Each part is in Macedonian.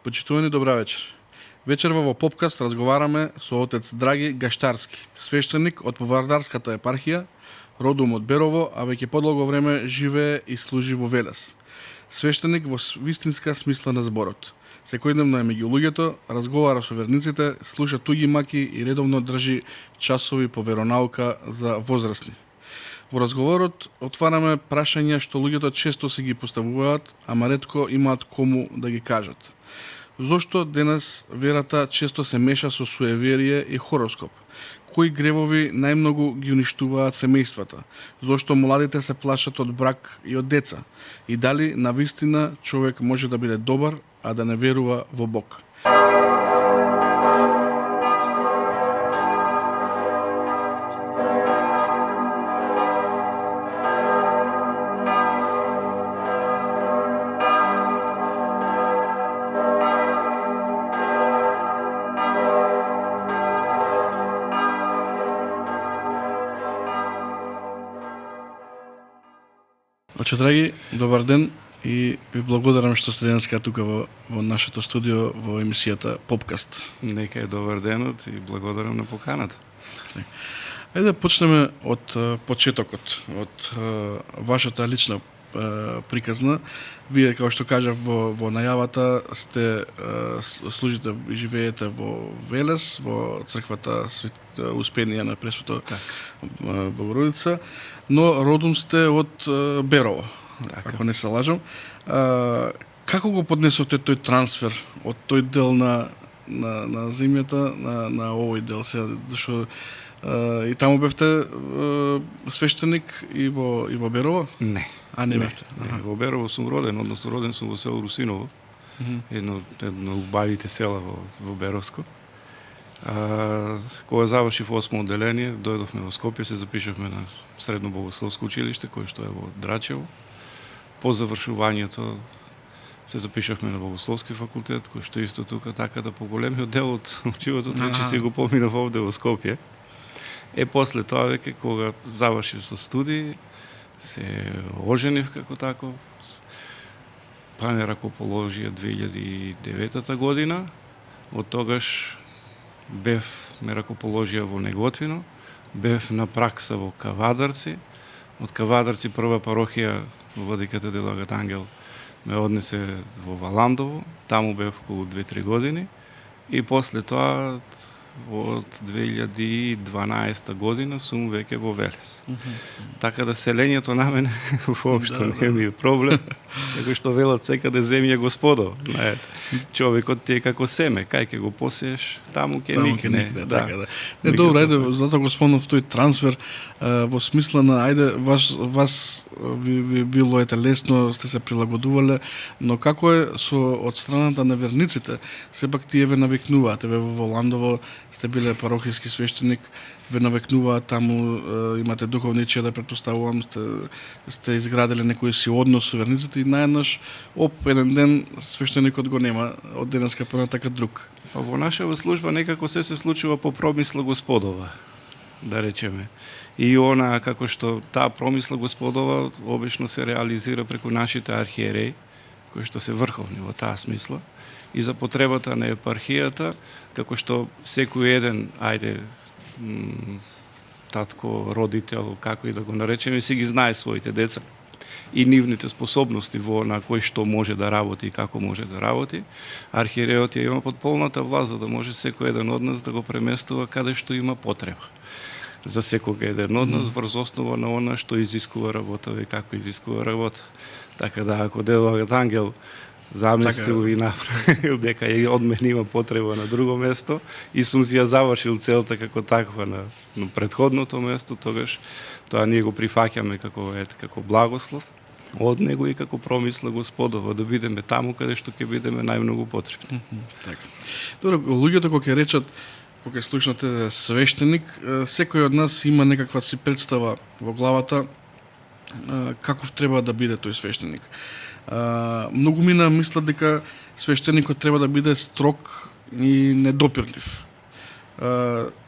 Почитувани, добра вечер. Вечерва во Попкаст разговараме со отец Драги Гаштарски, свештеник од Повардарската епархија, родом од Берово, а веќе подолго време живее и служи во Велес. Свештеник во вистинска смисла на зборот. Секојдневно е меѓу луѓето, разговара со верниците, слуша туѓи маки и редовно држи часови по веронаука за возрастни. Во разговорот отвараме прашања што луѓето често се ги поставуваат, ама ретко имаат кому да ги кажат. Зошто денес верата често се меша со суеверие и хороскоп? Кои гревови најмногу ги уништуваат семејствата? Зошто младите се плашат од брак и од деца? И дали навистина човек може да биде добар, а да не верува во Бог? Оче, драги, добар ден и ви благодарам што сте денеска тука во нашето студио во емисијата Попкаст. Нека е добар денот и благодарам на поканата. Ајде да почнеме од почетокот, од вашата лична приказна. Вие, како што кажав во најавата, сте служите и живеете во Велес, во црквата Успенија на Пресвето Богородица, но родом сте од Берово, ако не се лажам. Како го поднесовте тој трансфер од тој дел на земјата на овој дел сега, зашто и таму бевте свештеник и во Берово? Не. А не бевте? Не, во Берово сум роден, односно роден сум во село Русиново, едно од убавите села во Беровско. Кога завршив 8 одделение, дојдовме во Скопје, се запишавме на Средно богословско училиште, кој што е во Драчево. По завршувањето се запишавме на Богословски факултет, кој што исто тука, така да поголемиот дел од учивото вече си го поминав овде во Скопје. После тоа веќе кога завршив со студии, се оженив како таков. Пане ракоположија 2009 година. Од тогаш бев ме ракоположија во Неготино, бев на пракса во Кавадарци. Од Кавадарци прва парохија во владиката Делагат Ангел ме однесе во Валандово, таму бев околу 2-3 години и после тоа од 2012 година сум веќе во Велес. Така да селењето на мене воопшто не ми е проблем, како што велат секаде земја Господо. Човекот ти е како семе, кај ќе го посееш, таму ќе никне. Не, добро, ајде, затоа го спомнав тој трансфер во смисла на, ајде, вас ви било лесно, сте се прилагодувале, но како е од страната на верниците, сепак тие ве навикнуваат, еве во Воландово сте биле парохиски свештеник, ве навекнуваат таму, имате духовничија, да претпоставувам, сте изградили некој си однос со верниците и наеднаш, еден ден свештеникот го нема, од денеска понатака друг. Во нашава служба некако се случува по промисла Господова, да речеме. И она, како што таа промисла Господова обично се реализира преку нашите архиереи, кои што се врховни во таа смисла, и за потребата на епархијата, како што секој еден, татко, родител, како и да го наречеме, си ги знае своите деца и нивните способности на кој што може да работи и како може да работи. Архиереот ја има под полната власт за да може секој еден од нас да го преместува каде што има потреба. За секој еден од нас врз основа на она што изискува работа и како изискува работа. Така да, ако Делагат Ангел заместил и направил дека и од мене има потреба на друго место и сум си ја завршил целта како таква на претходното место, тогаш тоа ние го прифаќаме како благослов од него и како промисла Господова да бидеме таму каде што ќе бидеме најмногу потребни. Така. Добро, луѓето кога ќе речат, кога ќе слушнате свештеник, секој од нас има некаква си представа во главата каков треба да биде тој свештеник. Многу мина мислат дека свештеникот треба да биде строг и недопирлив.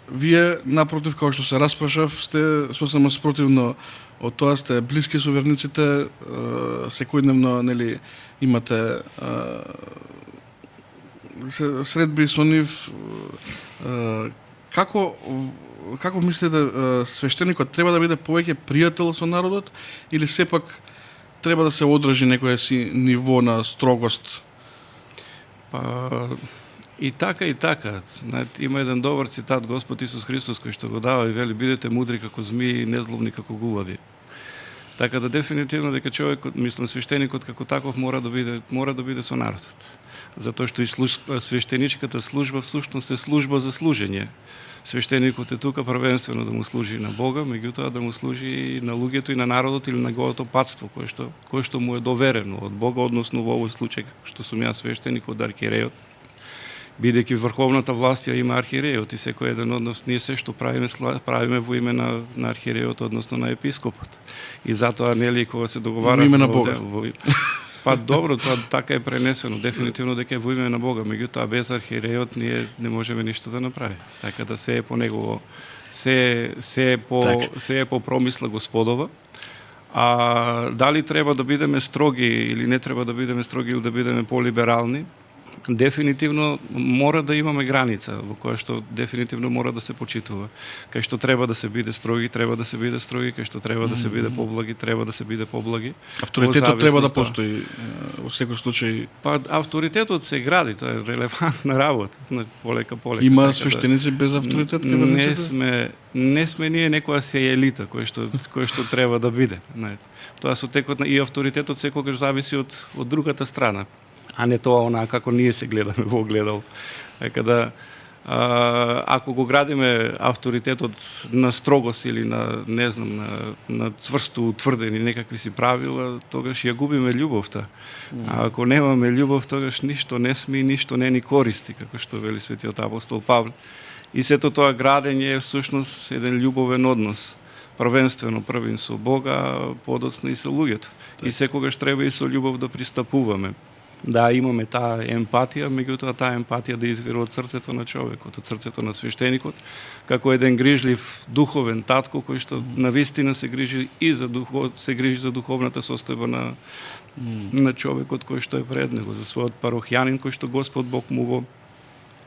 Вие, напротив, како што се распрашав, сте сосема спротивно од тоа, сте блиски со верниците, секојдневно имате се средби со нив, како мислите свештеникот треба да биде повеќе пријател со народот или сепак треба да се одржи некоја си ниво на строгост? Па и така. Знаете, има еден добар цитат Господ Исус Христос кој што го дава и вели бидете мудри како змии и незлобни како гулави. Така да дефинитивно дека човекот, мислам свештеникот како таков мора да биде со народот. Затоа што и свештеничката служба всушност е служба за служење. Свештеникот е тука првенствено да му служи на Бога, меѓутоа да му служи и на луѓето и на народот или на неговото патство кое што му е доверено од Бога, односно во овој случај што сум јас свештеник од архиерејот. Бидејќи врховната власт ја има архиерејот и секој еден од нас ние се што правиме во име на архиерејот, односно на епископот. И затоа нели кога се договараме во име на Бога. Па добро, тоа така е пренесено, дефинитивно дека е во име на Бога, меѓутоа без архиерејот ние не можеме ништо да направиме. Така да се е по негово, се е по промисла Господова. А дали треба да бидеме строги или не треба да бидеме строги или да бидеме полиберални? Дефинитивно мора да имаме граница во која што дефинитивно мора да се почитува. Кај што треба да се биде строги, треба да се биде строги, кај што треба да се биде поблаги, треба да се биде поблаги. Авторитетот треба да постои во секој случај. Па авторитетот се гради, тоа е релевантна работа, полека. Има свештеници без авторитет кај верниците? Не сме ние некоја се елита кој што треба да биде, знаете. Тоа со текот и авторитетот секогаш зависи од другата страна, а не тоа како ние се гледаме во огледало. Дека да ако го градиме авторитетот на строгост или на на цврсто утврдени некакви си правила, тогаш ја губиме љубовта. А ако немаме љубов, тогаш ништо не сме и ништо не ни користи, како што вели светиот апостол Павле. И сето тоа градење е всушност еден љубовен однос. Првенствено првин со Бога, подоцна и со луѓето. И секогаш треба и со љубов да пристапуваме. Да имаме таа емпатија, меѓутоа таа емпатија да извира од срцето на човекот, од срцето на свештеникот, како еден грижлив духовен татко кој што навистина се грижи за духовната состојба на човекот кој што е пред него, за својот парохјанин кој што Господ Бог му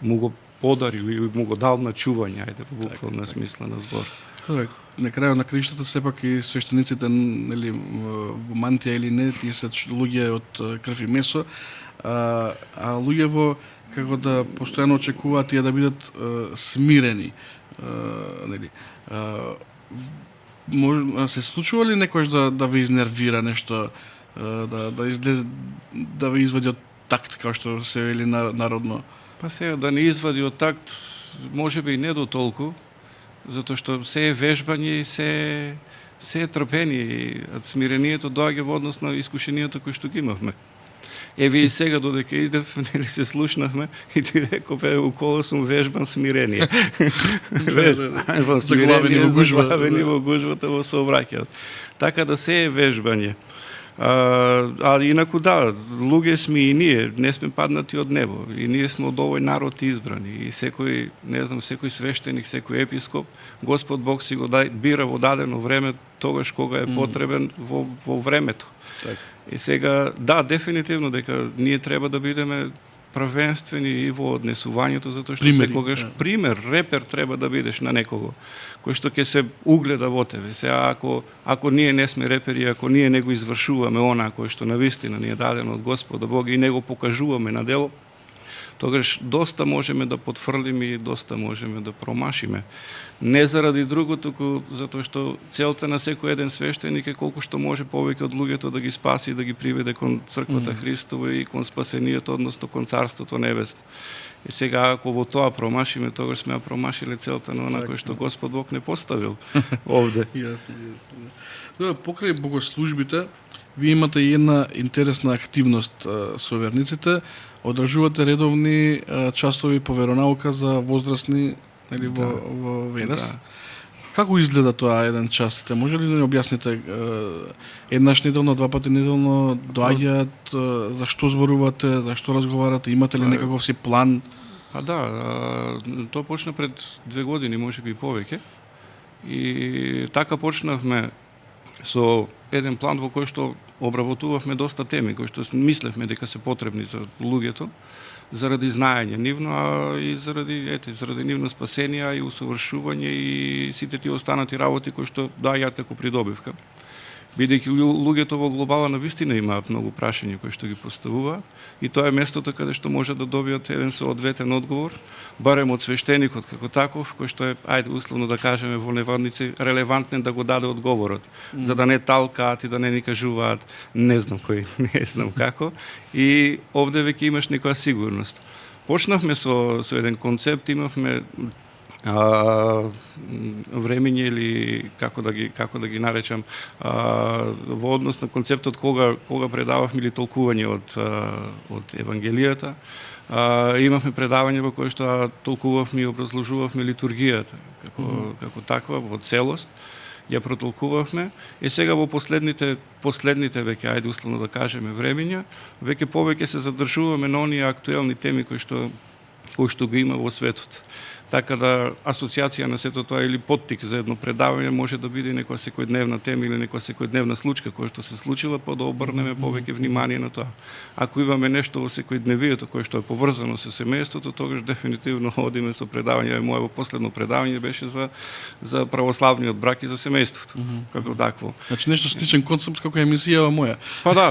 го подарил или му го дал на чување, ајде во буквална смисла на збор. На крајот на криштата сепак и свештениците, нели, во мантија или не, тие се луѓе од крв и месо, а луѓе како да постојано очекуваат тие да бидат смирени, нели. Се случува ли некојаш да ве изнервира нешто, да излезе, да ве извади од такт, како што се вели народно? Па сега да не извади од такт, можеби и не до толку, затоа што се е вежбање и се е трпение. Смирението доаѓа во однос на искушенијата кои што ги имавме. Еве и сега додека идев, нели се слушнавме и ти рекове уколо сум вежбан смирение. Вежбан смирение, заглавени во гужвата во сообраќајот. Така да се е вежбање. А инаку да, луѓе сме и ние, не сме паднати од небо. И ние сме од овој народ избрани. И секој, секој свештеник, секој епископ, Господ Бог си го бира во дадено време, тогаш кога е потребен во времето. Так. И сега, да, дефинитивно дека ние треба да бидеме првенствени и во однесувањето, затоа што секогаш пример, репер треба да бидеш на некого, кој што ќе се угледа во тебе. Сега, ако ние не сме репери, ако ние не го извршуваме она кој што навистина ни е дадено од Господа Бога и не го покажуваме на дело, тогаш доста можеме да потфрлиме и доста можеме да промашиме. Не заради друго, туку затоа што целта на секој еден свештеник е колку што може повеќе од луѓето да ги спаси и да ги приведе кон црквата Христова и кон спасението, односно кон Царството Небесно. И сега, ако во тоа промашиме, тогаш сме ја промашиле целта на онакој што Господ Бог не поставил овде. Јасно. Покрај богослужбите, вие имате и една интересна активност со верниците, одржувате редовни часови по веронаука за возрастни, нели, во Венес. Да. Како изгледа тоа еден час? Може ли да ни објасните еднаш неделно, два пати неделно доаѓаат, зашто зборувате, зашто разговарате, имате ли некаков си план? А да, тоа почна пред 2 години, можеби и повеќе. И така почнавме со еден план во кој што обработувавме доста теми, кои што мислевме дека се потребни за луѓето, заради знаење нивно, а и заради нивно спасение, а и усовршување и сите тие останати работи кои што доаѓаат како придобивка. Бидејќи луѓето во глобала на вистина имаат многу прашања кои што ги поставуваат и тоа е местото каде што може да добијат еден соодветен одговор, барем од свештеникот како таков, кој што е, условно да кажеме во невадници, релевантен да го даде одговорот, за да не талкаат и да не ни кажуваат не знам кој, не знам како, и овде веќе имаш некоја сигурност. Почнавме со еден концепт, имавме времење или како да ги наречам, во однос на концептот кога предававме или толкување од евангелијата, имавме предавање во кое што толкувавме и образложувавме литургијата како таква во целост, ја протолкувавме и сега во последните веќе, условно да кажеме, времења, веќе повеќе се задржуваме на оние актуелни теми кои што го има во светот. Така да асоциација на сето тоа или поттик за едно предавање може да биде некоја секојдневна тема или некоја секојдневна случка која што се случила, па да обрнеме повеќе внимание на тоа. Ако имаме нешто во секојдневието кое што е поврзано со семејството, тогаш дефинитивно одиме со предавање. Моето последно предавање беше за православниот брак и за семејството, како такво. Значи нешто сличен концепт како емисијава моја. Па да,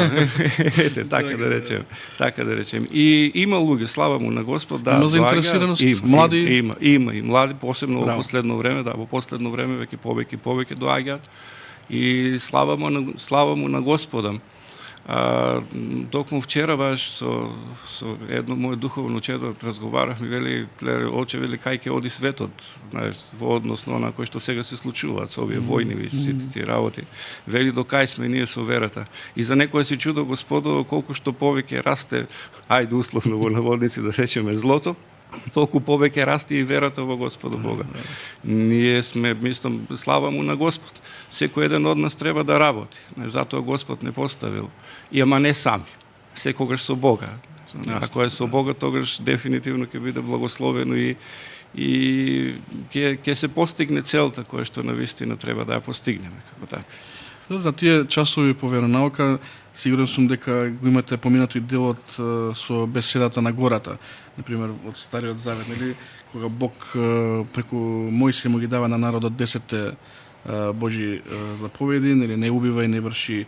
така да речем. И има луѓе, слава му на Господ, да. Има заинтересираност, млади. Има и млади, посебно во последно време, во последно време веќе повеќе доаѓаат и слава му на Господа. Токму вчера баш со едно моје духовно чедо разговаравме, вели кај ќе оди светот, знаеш, во однос на она кој што сега се случуваат со овие војни и сите тие работи. Вели до кај сме ние со верата. И за некој се чудо Господо колку што повеќе расте, условно во наводници да речеме злото, толку повеќе расте и верата во Господа Бога. Ние сме, мислам, слава му на Господ. Секој еден од нас треба да работи. Затоа Господ не поставил. И ама не сами. Секогаш со Бога. Ако е со Бога, тогаш дефинитивно ќе биде благословено и ќе се постигне целта која што навистина треба да ја постигнеме како така. На тие часови по веронаука сигурен сум дека го имате поминато и делот со беседата на гората, например од Стариот Завет, нели, кога Бог преку Мојсија му ги дава на народот 10 Божи заповеди, нели, не убивај, не врши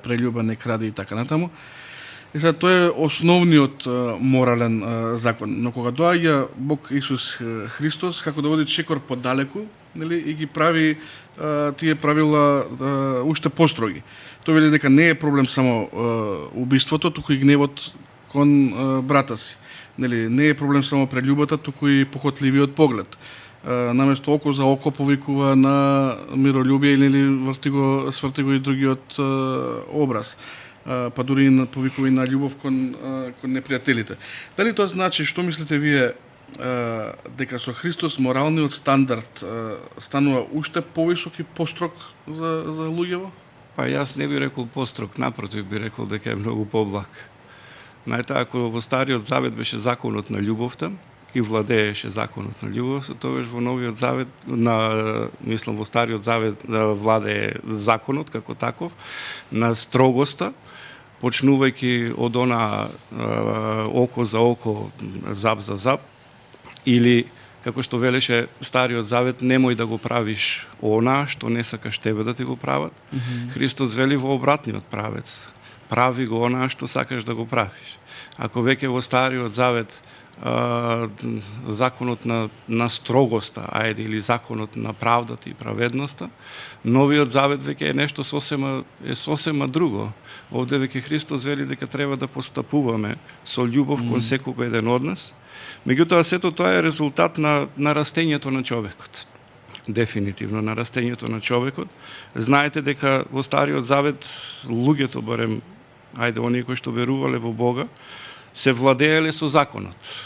прелюба, не кради и така натаму. И сега тоа е основниот морален закон, но кога доаѓа Бог Исус Христос како да оди чекор подалеку, нели, и ги прави тие правила уште построги. Тој вели дека не е проблем само убиството, туку и гневот кон брата си. Нели, не е проблем само прелюбата, туку и похотливиот поглед. Наместо око за око повикува на миролюбие или сврти го и другиот образ. Па дури повикува и на љубов кон непријателите. Дали тоа значи, што мислите вие, дека со Христос моралниот стандард станува уште повисок и построг за луѓево? Па јас не би рекол построг, напротив би рекол дека е многу поблаг. Знаете, ако во Стариот Завет беше законот на љубовта и владееше законот на љубовта, тогаш во Новиот Завет, во Стариот Завет владее законот како таков на строгоста, почнувајќи од она око за око, зап за зап, или како што велеше Стариот Завет, немој да го правиш она што не сакаш тебе да ти го прават. Христос вели во обратниот правец. Прави го она што сакаш да го правиш. Ако веќе во Стариот Завет законот на строгоста, или законот на правдата и праведноста, Новиот Завет веќе е нешто сосема друго. Овде веќе Христос вели дека треба да постапуваме со љубов кон секој еден од нас. Меѓутоа, сето тоа е резултат на растењето на човекот. Дефинитивно на растењето на човекот. Знаете дека во Стариот Завет луѓето, барем, оние кои што верувале во Бога, се владееле со законот.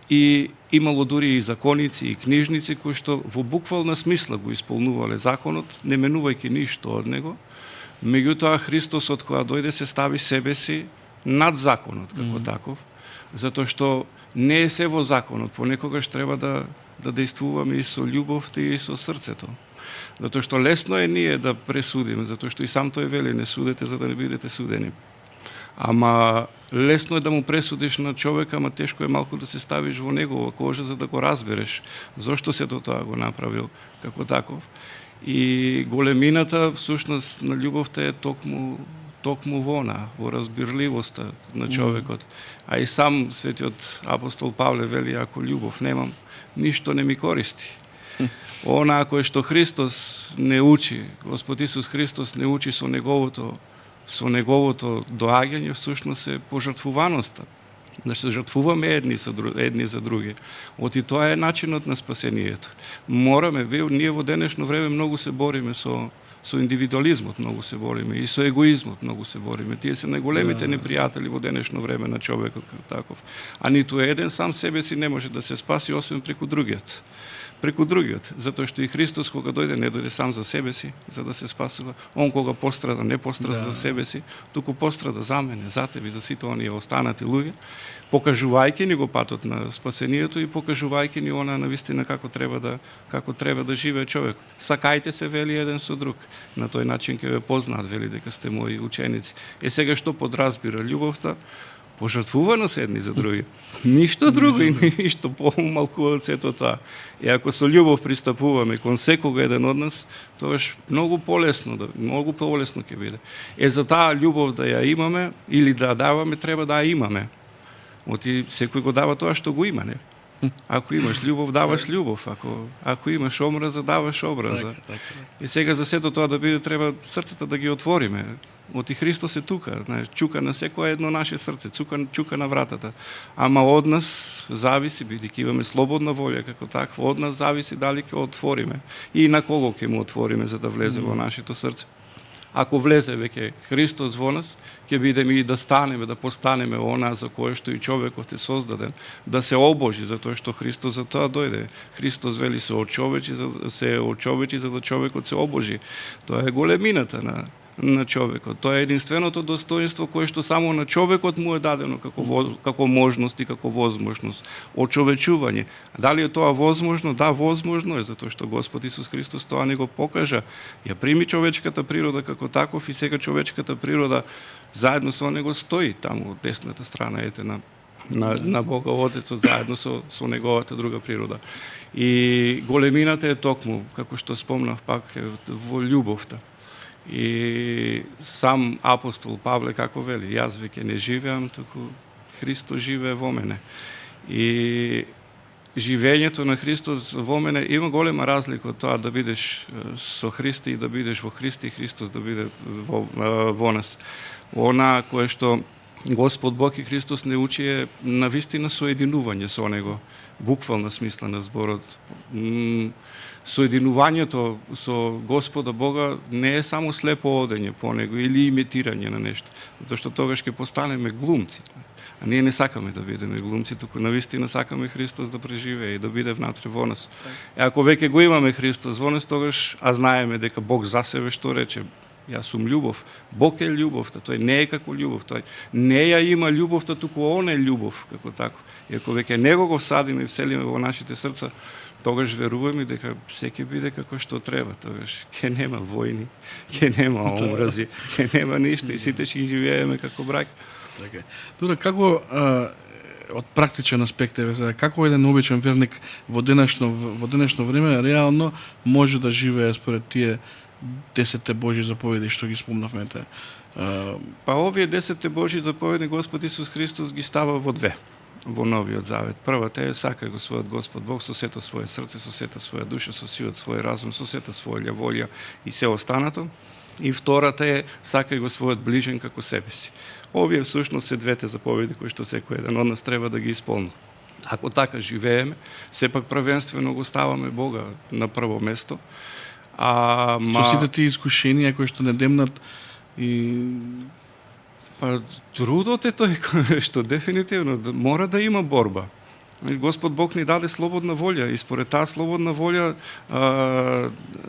И имало дури и законици и книжници кои што во буквална смисла го исполнувале законот, не менувајќи ништо од него. Меѓутоа, Христос од кога дојде се стави себе си над законот како таков, затоа што не е се во законот, понекогаш треба да действуваме и со љубовта и со срцето. Затоа што лесно е ние да пресудиме, затоа што и сам тој вели, не судете за да не бидете судени. Ама лесно е да му пресудиш на човек, ама тешко е малку да се ставиш во негова кожа за да го разбереш зошто се до тоа го направил како таков. И големината всушност на љубовта е токму во она, во разбирливоста на човекот. А и сам светиот апостол Павле вели, ако љубов немам, ништо не ми користи. Она кое што Христос не учи, Господ Исус Христос не учи со неговото доаѓање, всушност е пожртвуваноста. Да се жртвуваме едни за други. Оти тоа е начинот на спасението. Ние во денешно време многу се бориме со индивидуализмот, многу се бориме и со егоизмот многу се бориме. Тие се најголемите непријатели во денешно време на човекот како таков. А ниту еден сам себе си не може да се спаси освен преку другиот. Затоа што и Христос кога дојде не дојде сам за себе си, за да се спасува. Он кога пострада не пострада за себе си, туку пострада за мене, за тебе, за сите оние останати луѓе, покажувајќи ни го патот на спасението и покажувајќи ни она навистина како треба да живее човек. Сакајте се, вели еден со друг. На тој начин ќе ве познаат, вели дека сте мои ученици. Сега што подразбира љубовта? Пожртвуваност едни за други. Ништо друго и ништо помалку од сето тоа. И ако со љубов пристапуваме кон секого еден од нас, тогаш многу полесно ќе биде. За таа љубов да ја имаме или да даваме, треба да ја имаме. Оти секој го дава тоа што го има, не? Ако имаш љубов, даваш љубов. Ако имаш омраза, даваш омраза. И сега за сето тоа да биде, треба срцата да ги отвориме. Оти Христос е тука, чука на секое едно наше срце, чука на вратата. Ама од нас зависи, бидејќи имаме слободна волја како таква, од нас зависи дали ќе отвориме и на кого ќе му отвориме за да влезе во нашето срце. Ако влезе веќе Христос во нас, ќе бидеме и да постанеме она за кое што и човекот е создаден, да се обожи, затоа што Христос за тоа дојде. Христос вели се очовечи за да човекот се обожи. Тоа е големината на човекот. Тоа е единственото достоинство кое што само на човекот му е дадено како можност и како возможност. Очовечување. Дали е тоа возможно? Да, возможно е, затоа што Господ Исус Христос тоа не го покажа. Ја прими човечката природа како таков и сега човечката природа заедно со него стои таму од десната страна на Бога Отецот заедно со неговата друга природа. И големината е токму, како што спомнав пак, во љубовта. И сам апостол Павле како вели, јас веќе не живеам, туку Христос живее во мене. И живењето на Христос во мене има голема разлика од тоа да бидеш со Христа и да бидеш во Христа и Христос да биде во нас. Она кое што Господ Бог и Христос не учи е навистина соединување со Него, буквална смисла на зборот. Соединувањето со Господа Бога не е само слепо одење по Него или имитирање на нешто, затоа што тогаш ќе постанеме глумци. А ние не сакаме да бидеме глумци, туку навистина сакаме Христос да преживее и да биде внатре во нас. И ако веќе го имаме Христос во нас, тогаш знаеме дека Бог за себе што рече, јас сум љубов. Бог е љубовта, тој не е како љубов, тој не ја има љубовта, туку он е љубов како таков. И ако веќе него го всадиме и вселиме во нашите срца, тогаш веруваме дека се ќе биде како што треба, тогаш ќе нема војни, ќе нема омрази, ќе нема ништо и сите ќе живееме како брак. Така. Тука како од практичен аспект како еден обичен верник во денешно време реално може да живее според тие 10 Божји заповеди што ги спомнавме те. Па овие 10 Божји заповеди Господ Исус Христос ги става во две во Новиот Завет. Првата е сакај го својот Господ Бог со сето свое срце, со сета своја душа, со сиот свој разум, со сета своја волја и се останато. И втората е сакај го својот ближен како себе си. Овие всушност се двете заповеди кои што секој еден од нас треба да ги исполни. Ако така живееме, сепак првенствено го ставаме Бога на прво место. Со сите тие искушенија кои што не демнат и па трудот е тој што дефинитивно мора да има борба. Господ Бог ни даде слободна волја и според таа слободна волја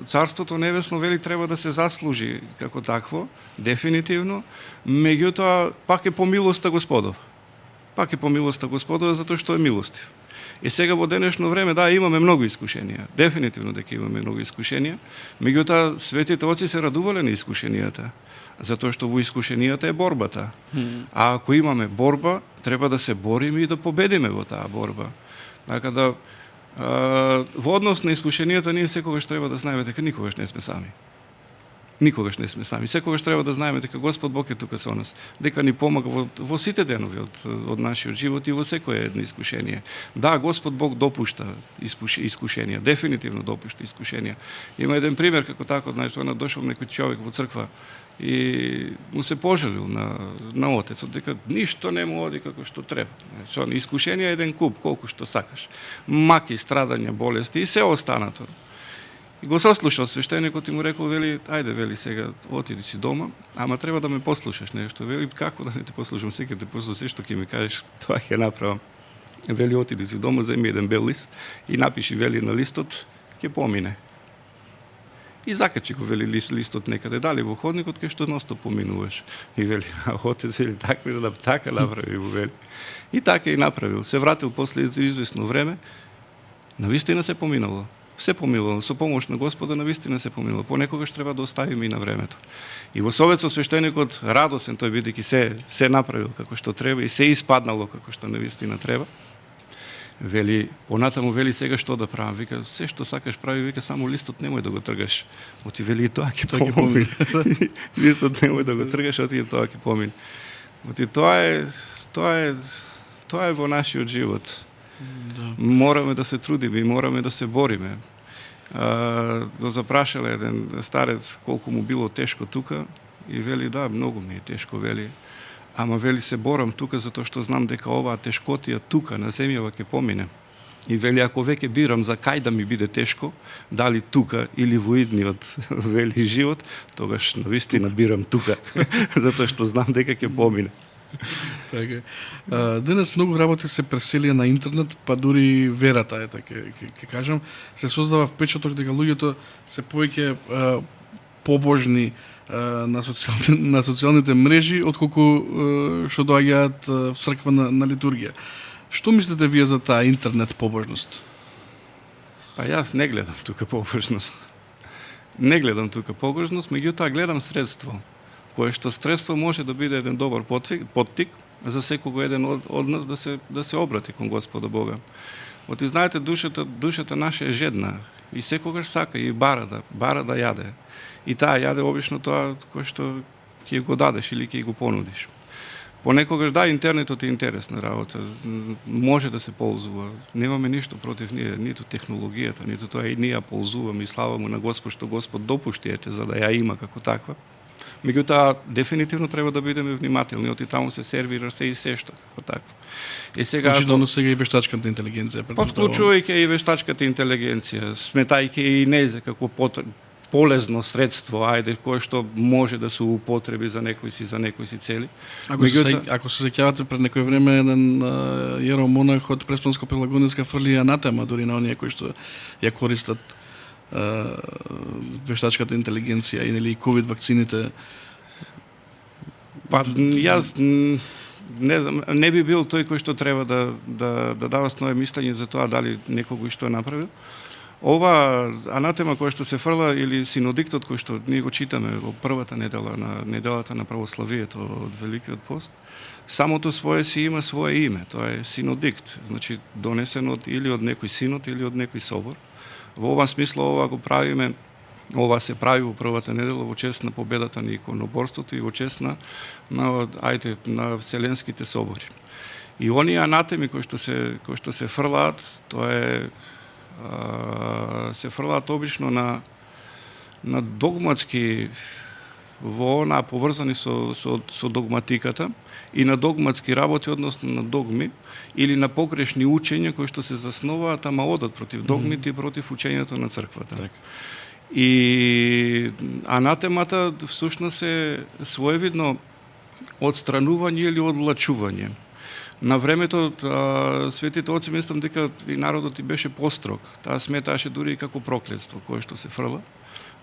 Царството Небесно вели треба да се заслужи како такво, дефинитивно, меѓутоа пак е по милоста Господов. Пак е по милоста Господова, затоа што е милостив. И сега во денешно време, да, имаме многу искушенија. Дефинитивно дека имаме многу искушенија. Меѓутоа, светите оци се радувале на искушенијата, затоа што во искушенијата е борбата. А ако имаме борба, треба да се бориме и да победиме во таа борба. Така да, во однос на искушенијата, ние секогаш треба да знаеме дека никогаш не сме сами. Никогаш не сме сами. Секогаш треба да знаеме дека Господ Бог е тука со нас, дека ни помага во сите денови од нашиот живот и во секое едно искушение. Да, Господ Бог допушта искушенија, дефинитивно допушта искушенија. Има еден пример како тако, значи, дошол некој човек во црква и му се пожалил на отецот, дека ништо не му оди како што треба. Значи, искушенија е еден куп, колку што сакаш. Маки, страдања, болести и се останато. И го сослушал свештеникот и му рекол, вели, ајде, вели, сега отиди си дома, ама треба да ме послушаш нешто. Вели, како да не те послушам, сега те послушам, се што ќе ми кажеш, тоа ќе направам. Вели, отиди си дома, земи еден бел лист и напиши, вели, на листот, ќе помине. И закачи го, вели, листот некаде, дали во ходникот, кај што носто поминуваш. И вели, а отец, вели, така направи го, вели. И така и направил. Се вратил после известно време, навистина се поминало. Се помилува, со помош на Господа навистина се помилува. Понекогаш треба да оставиме и на времето. И во совет со свештеникот радосен тој бидејќи се направил како што треба и се испаднало како што навистина треба. Вели, понатаму вели сега што да правам? Вика, се што сакаш прави, вика, само листот немој да го тргаш. Оти вели, тоа ќе помине. Листот немој да го тргаш, оти тоа ќе помине. Оти тоа е во нашиот живот. Да. Мораме да се трудиме и мораме да се бориме. Го запрашал еден старец колку му било тешко тука и вели, да, многу ми е тешко, вели. Ама вели, се борам тука затоа што знам дека оваа тешкотија тука на земјава ќе помине. И вели, ако веќе бирам за кај да ми биде тешко, дали тука или во идниот, вели, живот, тогаш навистина бирам тука, затоа што знам дека ќе помине. Така. Денес многу работи се преселија на интернет, па дури верата е така ќе кажам, се создава впечаток дека луѓето се повеќе побожни на социјалните мрежи отколку што доаѓаат в црква на литургија. Што мислите вие за таа интернет побожност? Па јас не гледам тука побожност. Не гледам тука побожност, меѓутоа гледам средство. Кое што средство може да биде еден добар поттик за секого еден од нас да се обрати кон Господа Бога. Оти знаете, душата наша е жедна и секогаш сака и бара да јаде. И таа јаде обично тоа кое што ќе го дадеш или ќе го понудиш. Понекогаш да, интернетот е интересна работа, може да се ползува. Немаме ништо против ние, ниту технологијата, ниту тоа и ние ја ползуваме и слава му на Господ што Господ допушти за да ја има како таква. Меѓутоа, дефинитивно треба да бидеме внимателни, оти таму се сервира се и се што како такво. И сега Вклучително сега и вештачката интелигенција. Подклучувајќи и вештачката интелигенција, сметајќи и незе како полезно средство, ајде, кое што може да се употреби за некои си цели. Ако се сеќавате пред некој време еден јеромонах од Преспанско Пелагонеска фрли анатема дури на оние кои што ја користат вештачката интелигенција или ковид вакцините. Па јас не би бил тој кој што треба да дава своје мислење за тоа дали некој што е направил. Ова анатема која што се фрла или синодиктот кој што ние го читаме во првата неделата на православието од Великиот пост, самото свое си има свое име, тоа е синодикт, значи донесен или од некој синод или од некој собор. Во ова смисло ова се прави во првата недела во чест на победата на иконоборството и во чест на вселенските собори. И оние анатеми кои што се фрлаат, тоа е се фрлаат обично на догматски во она поврзани со догматиката и на догматски работи, односно на догми или на погрешни учења кои што се засноваат, ама одат против догмите и против учењето на црквата. Так. И анатемата всушност е своевидно одстранување или одлачување. На времето светите оци мислам дека и народот и беше построг. Таа сметаше дури и како проклетство кое што се фрла.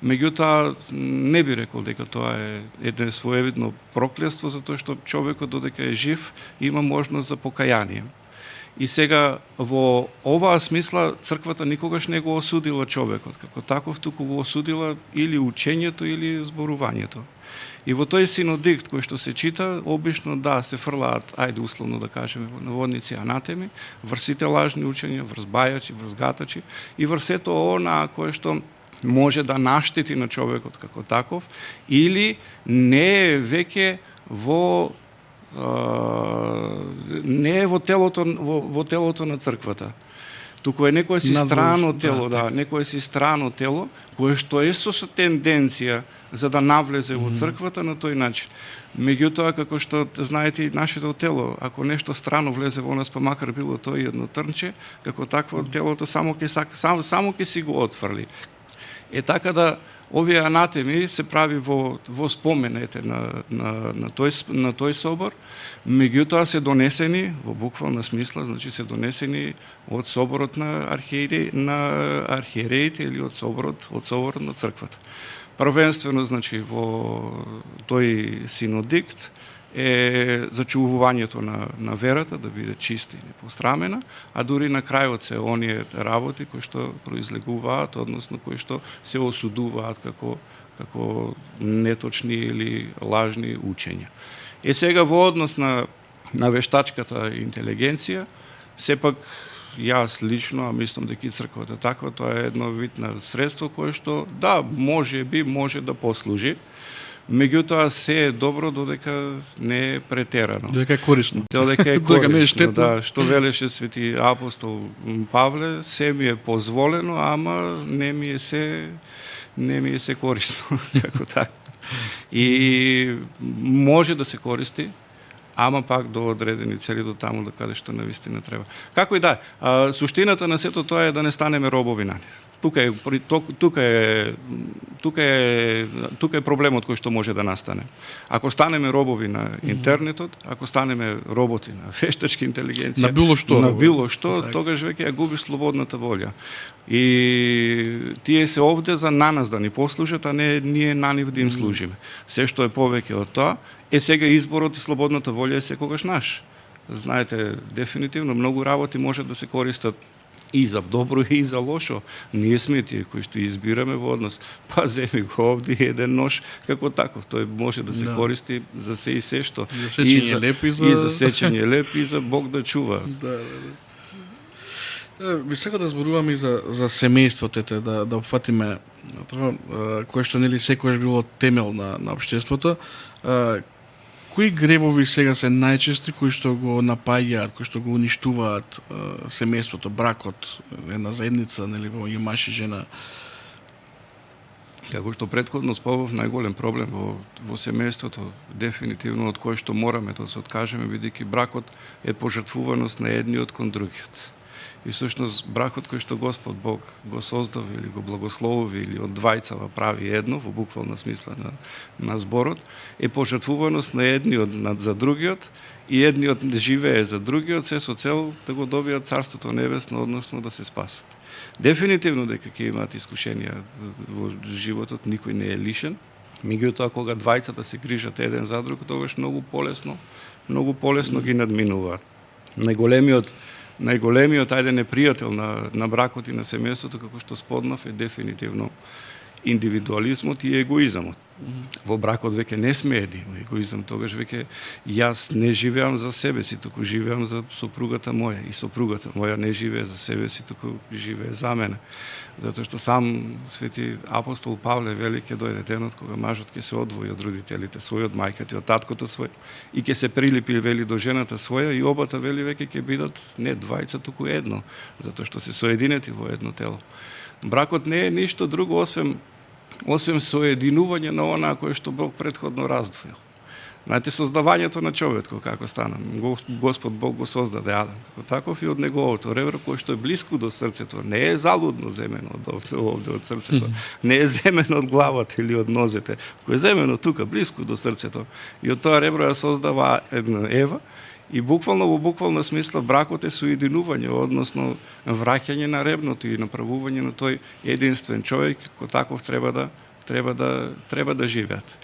Меѓутоа не би рекол дека тоа е едно своевидно проклетство, затоа што човекот додека е жив има можност за покаяние. И сега во оваа смисла црквата никогаш не го осудила човекот како таков, туку го осудила или учењето или зборувањето. И во тој синодикт кој што се чита, обично да се фрлаат, ајде условно да кажеме во наводници анатеми, врз сите лажни учења, врз бајачи, врз гатачи и врз сето она кое што може да наштети на човекот како таков или не е веќе во не е во телото на црквата. Туку е некое си страно тело, да, некое си страно тело, кое што е со тенденција за да навлезе во црквата на тој начин. Меѓутоа, како што знаете и нашето тело, ако нешто страно влезе во нас, па макар било тоа едно трнче, како такво телото само ќе си го отфрли. Е така да овие анатеми се прави во споменете на тој собор, меѓутоа се донесени во буквална смисла, значи се донесени од соборот на архиереите или од соборот на црквата. Првенствено, значи, во тој синодикт е зачувувањето на верата да биде чиста и непострамена, а дури на крајот се оние работи кои што произлегуваат, односно кои што се осудуваат како неточни или лажни учења. Е сега во однос на вештачката интелигенција, сепак јас лично, а мислам дека и црквата таква, тоа е едно вид на средство кое што да, може да послужи. Меѓутоа се е добро додека не е претерано. Додека е корисно. Додека е корисно, да. Што велеше свети апостол Павле, се ми е позволено, ама не ми е се корисно, како така. И може да се користи, ама пак до одредени цели, до таму до каде што навистина треба. Како и да, суштината на сето тоа е да не станеме робови на нив. Тука е проблемот кој што може да настане. Ако станеме робови на интернетот, ако станеме роботи на вештачка интелигенција, на било што, тогаш веќе ја губиш слободната волја. И тие се овде за нас да ни послужат, а не ние на нив да им служиме. Се што е повеќе од тоа, е сега изборот и слободната волја е секогаш наш. Знаете, дефинитивно многу работи може да се користат и за добро и за лошо. Ние сме тие кои што избираме во однос. Па земи го овде еден нож како таков. Тој може да се користи за се и се што. За сечење леп и за сечење леп и за Бог да чува. Би сакал да зборуваме и за семејството, да опфатиме тоа кое што нели секогаш било темел на општеството. Кои гревови сега се најчести кои што го напаѓаат, кои што го уништуваат семејството, бракот, една заедница, нели, помеѓу маж и жена? Како што претходно спомнав, најголем проблем во семејството, дефинитивно од кој што мораме да се откажеме, бидејќи бракот е пожртвуваност на едниот кон другиот. И всушност бракот кој што Господ Бог го создави или го благослови или од двајцава прави едно, во буквална смисла на зборот, е пожртвуваност на едниот за другиот и едниот живее за другиот, се со цел да го добијат Царството Небесно, односно да се спасат. Дефинитивно дека ќе имаат искушенија во животот, никој не е лишен. Меѓутоа, кога двајцата се грижат еден за друг, тогаш многу полесно ги надминуваат. Најголемиот непријател на бракот и на семејството, како што споднав, е дефинитивно индивидуализмот и егоизмот. Во бракот веќе не сме един егоизам, тогаш веќе јас не живеам за себе си, туку живеам за сопругата моја и сопругата моја не живее за себе си, туку живее за мене. Затоа што сам свети апостол Павле вели ќе дојде денот кога мажот ќе се одвои од родителите своји, од мајката и од таткото свој и ќе се прилепи вели до жената своја и обата вели веќе ќе бидат не двајца, туку едно, затоа што се соединети во едно тело. Бракот не е ништо друго освен соединување на онаа кое што Бог претходно раздвоил. Знаете, создавањето на човекот како стана. Господ Бог го создаде Адам како таков и од неговото ребро кое што е блиску до срцето, не е залудно земено овде од срцето, не е земено од главата или од нозете, кој е земено тука блиску до срцето. И од тоа ребро ја создава една Ева И буквално во буквална смисла бракот е соединување, односно враќање на ребното и направување на тој единствен човек кој таков треба да живеат.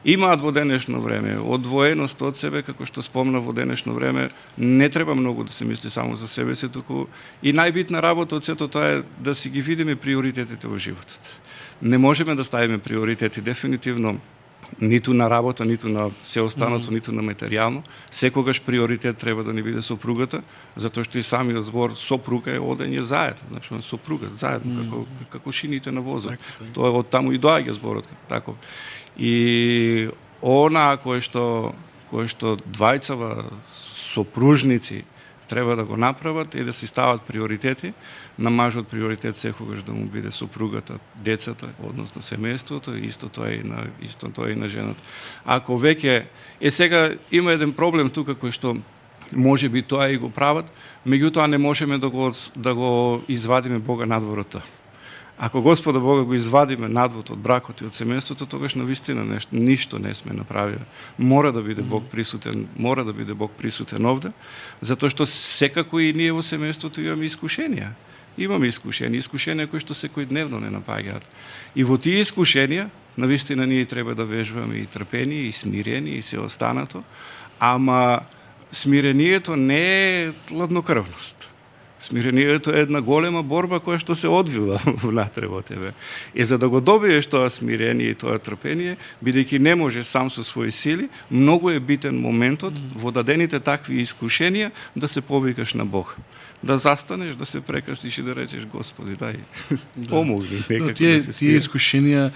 Имаат во денешно време одвоеност од себе, како што спомна во денешно време, не треба многу да се мисли само за себе си, туку и најбитна работа од сето тоа е да си ги видиме приоритетите во животот. Не можеме да ставиме приоритети дефинитивно ниту на работа, ниту на се останато, ниту на материјално. Секогаш приоритет треба да ни биде сопругата, затоа што и самиот збор сопруга е одење заедно, значи сопруга заедно како шините на возот. Тоа е од таму и доаѓа зборот како таков. И она кој што двајцава сопружници треба да го направат е да си стават приоритети. На мажот приоритет секогаш да му биде сопругата, децата, односно семејството, исто тоа и на жената. Ако веќе сега има еден проблем тука кој што може би тоа и го прават, меѓутоа не можеме да го извадиме Бога надвор од тоа. Ако Господа Бога го извадиме надвор од бракот и од семејството, тогаш навистина ништо не сме направиле. Мора да биде Бог присутен овде, затоа што секако и ние во семејството имаме искушенија. Имаме искушенија кои што секојдневно не напаѓаат. И во тие искушенија, навистина ние треба да вежбаме и трпение, и смирение, и се останато, ама смирението не е ладнокрвност. Смирението е една голема борба која што се одвива внатре во тебе. И за да го добиеш тоа смирение и тоа трпение, бидејќи не може сам со своји сили, многу е битен моментот во дадените такви искушенија да се повикаш на Бог. Да застанеш, да се прекрасиш и да речеш Господи, дај, помогни некако да се Тие искушенија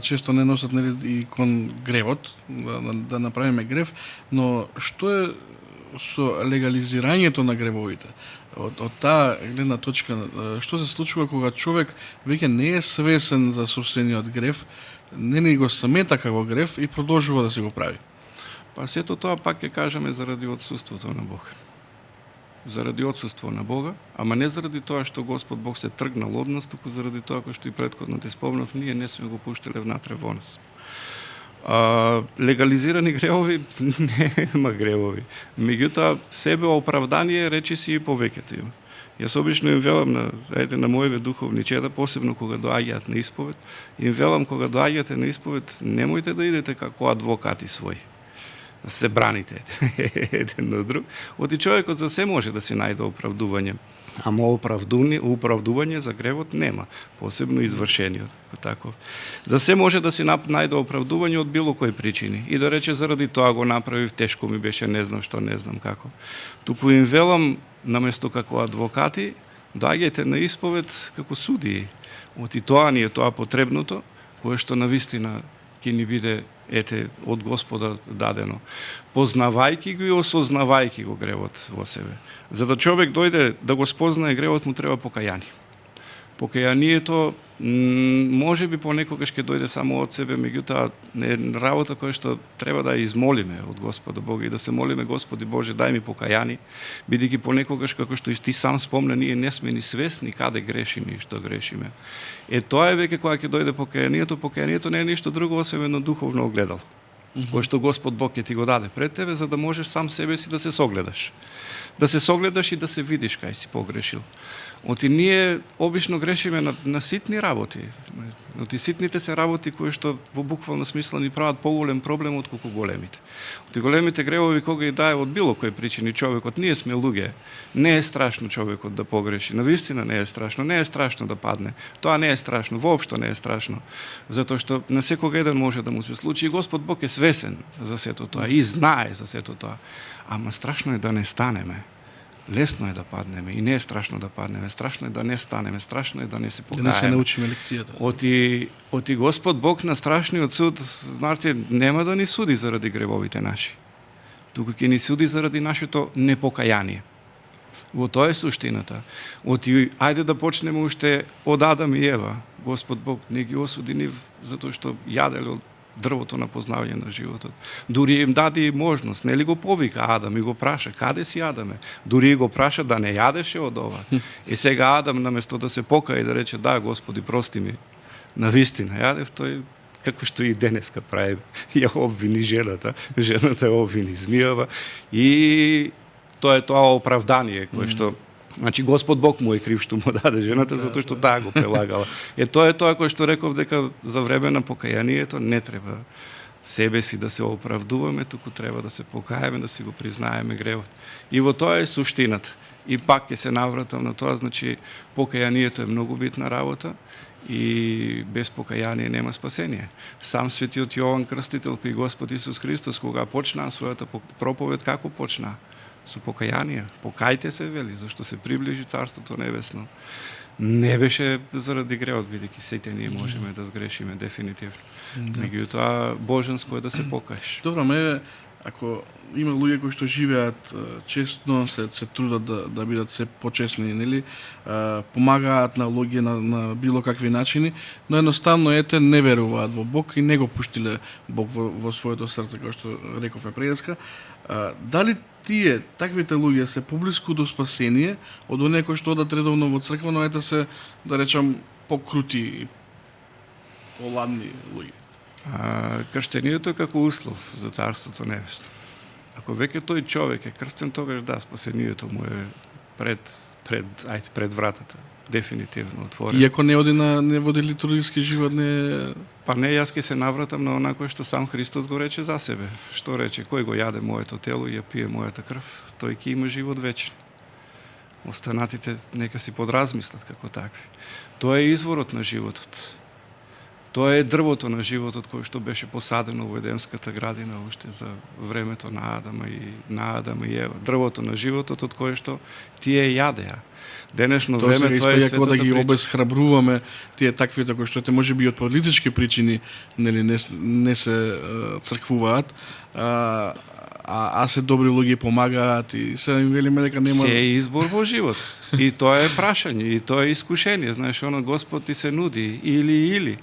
често не носат и кон гревот, да направиме грев, но што е со легализирањето на гревовите? Од таа гледна точка, што се случува кога човек веќе не е свесен за собствениот грев, не ни го смета како грев и продолжува да се го прави? Па сето тоа пак ќе кажеме заради отсуството на Бог. Заради отсуство на Бога, ама не заради тоа што Господ Бог се тргнал од нас, туку заради тоа кој што и претходно ти спомнав, ние не сме го пуштиле внатре во нас. Легализирани гревови нема гревови. Меѓутоа себе оправдание речиси и повеќето има. Јас обично им велам на моите духовни чеда, посебно кога доаѓаат на исповед, им велам кога доаѓате на исповед, немојте да идете како адвокати своји. Се браните еден од друг. Оти човекот за се може да си најде оправдување. Ама оправдување за гревот нема, посебно извршениот, таков. За се може да си најде оправдување од било кои причини и да рече заради тоа го направив, тешко ми беше, не знам што, не знам како. Туку им велам наместо како адвокати, доаѓајте на исповед како судии. Оти тоа ни е тоа потребното, кое што навистина ќе ни биде од Господа дадено, познавајќи го и осознавајќи го гревот во себе. За да човек дојде да го спознае гревот, му треба покаяние. Покаянието може би понекогаш ќе дојде само од себе, меѓутоа е работа која што треба да ја измолиме од Господа Бога и да се молиме Господи Боже, дај ми покаяние, бидејќи понекогаш како што и ти сам спомна, ние не сме ни свесни каде грешиме и што грешиме. Тоа е веќе кога ќе дојде покаянието. Покаянието не е ништо друго освен едно духовно огледало, кој што Господ Бог ќе ти го даде пред тебе, за да можеш сам себе си да се согледаш. Да се согледаш и да се видиш кај си погрешил. Оти ние обично грешиме на ситни работи. Оти ситните се работи кои што во буквална смисла ни прават поголем проблем отколку големите. Оти големите гревови кога и дае од било кои причини човекот, ние сме луѓе. Не е страшно човекот да погреши. Навистина не е страшно. Не е страшно да падне. Тоа не е страшно. Воопшто не е страшно. Затоа што на секој еден може да му се случи и Господ Бог е свесен за сето тоа и знае за сето тоа. Ама страшно е да не станеме. Лесно е да паднеме и не е страшно да паднеме, страшно е да не станеме, страшно е да не се покаеме. Да не се научиме лекцијата. Оти Господ Бог на страшниот суд, Мартин, нема да ни суди заради гревовите наши. Туку ќе ни суди заради нашето непокаяние. Во тоа е суштината. Оти ајде да почнеме уште од Адам и Ева. Господ Бог не ги осуди нив затоа што јаделе од дрвото на познавање на животот. Дури им даде и можност, нели го повика Адам и го праша, каде си Адаме? Дури го праша да не јадеше од ова. И сега Адам наместо да се покае и да рече да, Господи, прости ми, навистина јадев, тој како што и денеска прави, ја обвини жената ја обвини змијава и Тоа е тоа оправдание кое што значи Господ Бог му е крив што му даде жената затоа што таа го прилагала. Тоа е тоа кое што реков дека за време на покаянието не треба себе си да се оправдуваме, туку треба да се покаеме, да си го признаеме гревот. И во тоа е суштината. И пак ќе се навратам на тоа, значи покаянието е многу битна работа и без покаяние нема спасение. Сам светиот Јован Крстител и Господ Исус Христос кога почнаа својата проповед, како почнаа? Со покаяние. Покајте се, вели, зашто се приближи Царството Небесно. Не беше заради греот, бидејќи сите ние можеме да сгрешиме дефинитивно. Меѓутоа боженско е да се покаеш. Добро, ако има луѓе кои што живеат честно, се трудат да бидат се почесни, нели? Помагаат на луѓе на било какви начини, но едноставно не веруваат во Бог и не го пуштиле Бог во своето срце, како што рековме преска. Дали тие, таквите луѓе се поблиску до спасение од оние кои што одат редовно во црква, но се, да речам, покрути и поладни луѓе? Крштението е како услов за Царството Небесно. Ако веќе тој човек е крстен, тогаш да, спасението му е пред вратата. Дефинитивно отворено. Иако не води литургиски живот, не... Па не, јас ќе се навратам на онакво што сам Христос го рече за себе. Што рече? Кој го јаде моето тело и ја пие мојата крв, тој ќе има живот вечен. Останатите нека си подразмислат како такви. Тоа е изворот на животот. Тоа е дрвото на животот кој што беше посадено во Едемската градина уште за времето на Адама и Ева. Дрвото на животот од кое што тие јадеа. Денешно време тоа е светата да ги прича. обесхрабруваме тие таквите кои што можеби од политички причини не се црквуваат, а се добри луѓе помагаат и се им велиме дека нема... Се е избор во живот. И тоа е прашање, и тоа е искушение. Знаеш, Господ ти се нуди или.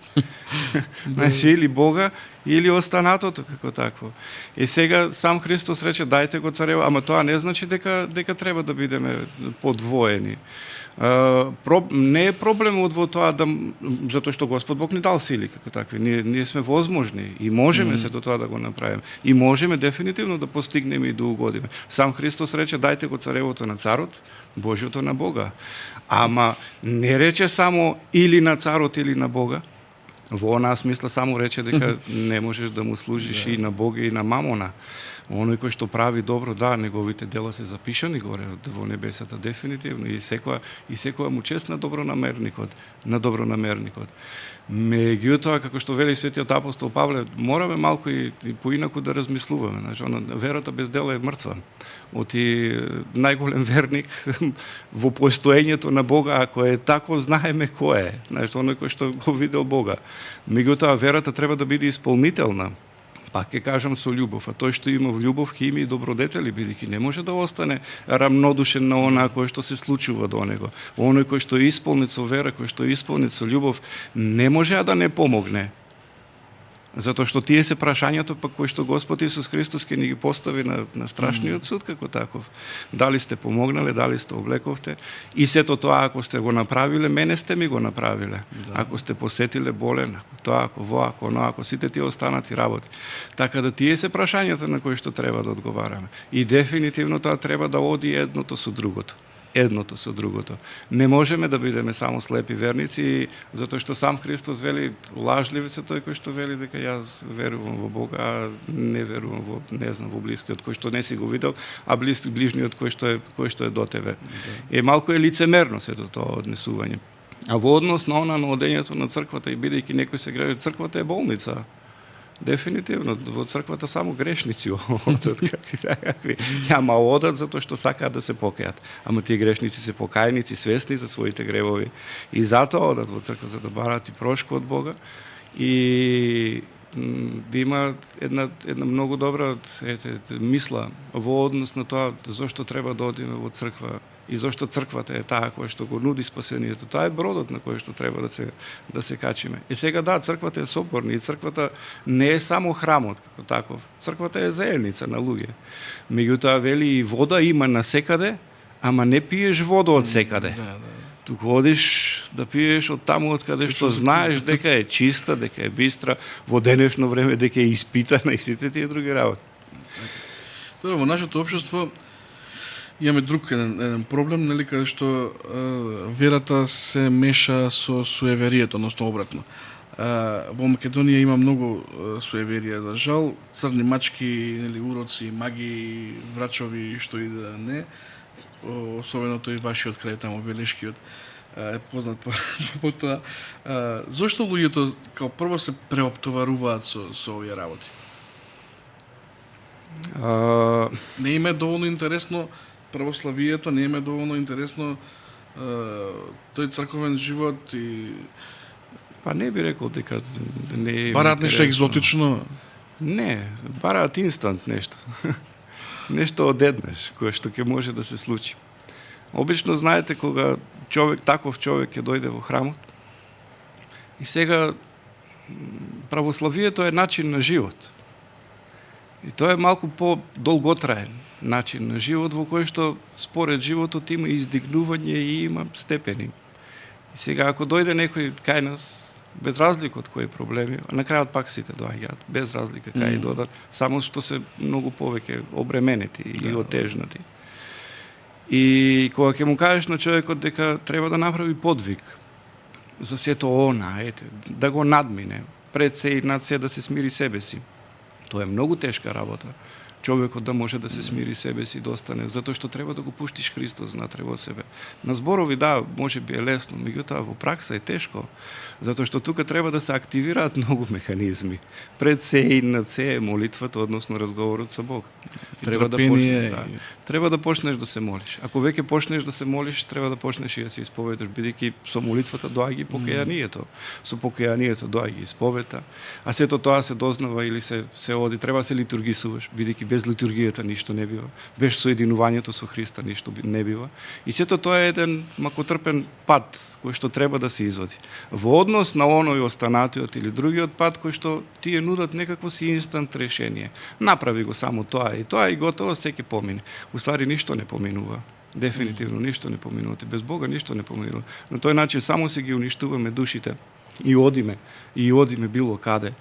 Знаеш, или Бога, или останатото како такво. И сега сам Христос рече дајте го царево, ама тоа не значи дека треба да бидеме подвоени. Не е проблемот во тоа затоа што Господ Бог ни дал сили како такви. Ние сме возможни и можеме се до тоа да го направиме. И можеме дефинитивно да постигнеме и да угодиме. Сам Христос рече дајте го царевото на царот, Божјото на Бога. Ама не рече само или на царот или на Бога. Во онаа смисла само рече дека не можеш да му служиш и на Бога и на мамона. Оној кој што прави добро, да, неговите дела се запишани горе во небесата дефинитивно и секоја му чест на добронамерникот. Меѓутоа, како што вели светиот апостол Павле, мораме малку и поинаку да размислуваме. Значи, верата без дела е мртва. Оти најголем верник во постоењето на Бога, ако е тако, знаеме кој е. Значи, оној кој што го видел Бога. Меѓутоа, верата треба да биде исполнителна. Пак ќе кажам со љубов, а тој што има љубов ќе има и добродетели, бидејќи не може да остане рамнодушен на онаа кој што се случува до него. Оној кој што е исполнет со вера, кој што е исполнет со љубов, не може да не помогне. Затоа што тие се прашањето пак кои што Господ Исус Христос ќе ни ги постави на страшниот суд како таков. Дали сте помогнале, дали сте облековте и сето тоа ако сте го направиле, мене сте ми го направиле. Да. Ако сте посетиле болен, ако тоа, ако во, ако оно, ако сите тие останати работи. Така да тие се прашањата на кои што треба да одговараме. И дефинитивно тоа треба да оди едното со другото. Не можеме да бидеме само слепи верници, затоа што сам Христос вели, лажлив се тој кој што вели дека јас верувам во Бога, а не верувам во блискиот кој што не си го видел, а ближниот кој што е до тебе. Малку е лицемерно сето тоа однесување. А во однос на одењето на црквата и бидејќи некој се греби, црквата е болница. Дефинитивно, во црквата само грешници одат какви. Ама одат затоа што сакаат да се покајат. Ама тие грешници се покајници, свесни за своите гревови. И затоа одат во црква за да бараат и прошка од Бога. И да има една многу добра мисла во однос на тоа зошто треба да одиме во црква и зошто црквата е таа која што го нуди спасението. Тоа е бродот на кој што треба да се качиме. И сега да, црквата е соборна и црквата не е само храмот како таков. Црквата е заедница на луѓе. Меѓутоа вели и вода има насекаде, ама не пиеш вода од секаде. Туку одиш да пиеш од таму од каде што знаеш дека е чиста, дека е бистра, во денешно време дека е испитана и сите тие други работи. Во нашето општество Имаме друг еден проблем, нели, каде што верата се меша со суеверието, односно обратно. Во Македонија има многу суеверија, за жал, црни мачки, нели, уроци, маги, врачови, што и да не. Особено тој вашиот крај таму, Велешкиот, е познат по тоа. Зошто луѓето као прво се преоптоваруваат со овие работи? Не им е доволно интересно православието, не им е доволно интересно тој црковен живот и Па не би рекол дека не е бараат нешто интересно. екзотично. Не, бараат инстант нешто. Нешто одеднаш, кое што ќе може да се случи. Обично знаете кога таков човек ќе дојде во храмот и сега православието е начин на живот. И тоа е малку по-долготраен начин на живот во кој што според животот има издигнување и има степени. И сега ако дојде некој кај нас без разлика од кои проблеми, а на крајот пак сите доаѓаат, без разлика кај додат, само што се многу повеќе обременети и отежнати. И кога ќе му кажеш на човекот дека треба да направи подвиг за сето она, да го надмине, пред се и над се да се смири себе си. Тоа е многу тешка работа. Човекот да може да се смири себе си, да остане, затоа што треба да го пуштиш Христос внатре во себе. На зборови, да, може би е лесно, меѓутоа во пракса е тешко, затоа што тука треба да се активираат многу механизми. Пред се и над се е молитвата, односно разговорот со Бог. Треба да треба да почнеш да се молиш. Ако веќе почнеш да се молиш, треба да почнеш и да се исповедаш, бидејќи со молитвата доаѓа и покајанието. Со покајанието доаѓа исповета, а сето тоа се дознава или се оди, треба се литургисуваш, бидејќи без литургијата ништо не бива, без соединувањето со Христа ништо не бива. И сето тоа е еден макотрпен пат кој што треба да се изводи. Во однос на оној останатиот или другиот пат кој што тие нудат некакво си инстант решение. Направи го само тоа и готово, се ќе помине. Уствари ништо не поминува. Дефинитивно ништо не поминува. Без Бога ништо не поминува. На тој начин само се ги уништуваме душите и одиме било каде.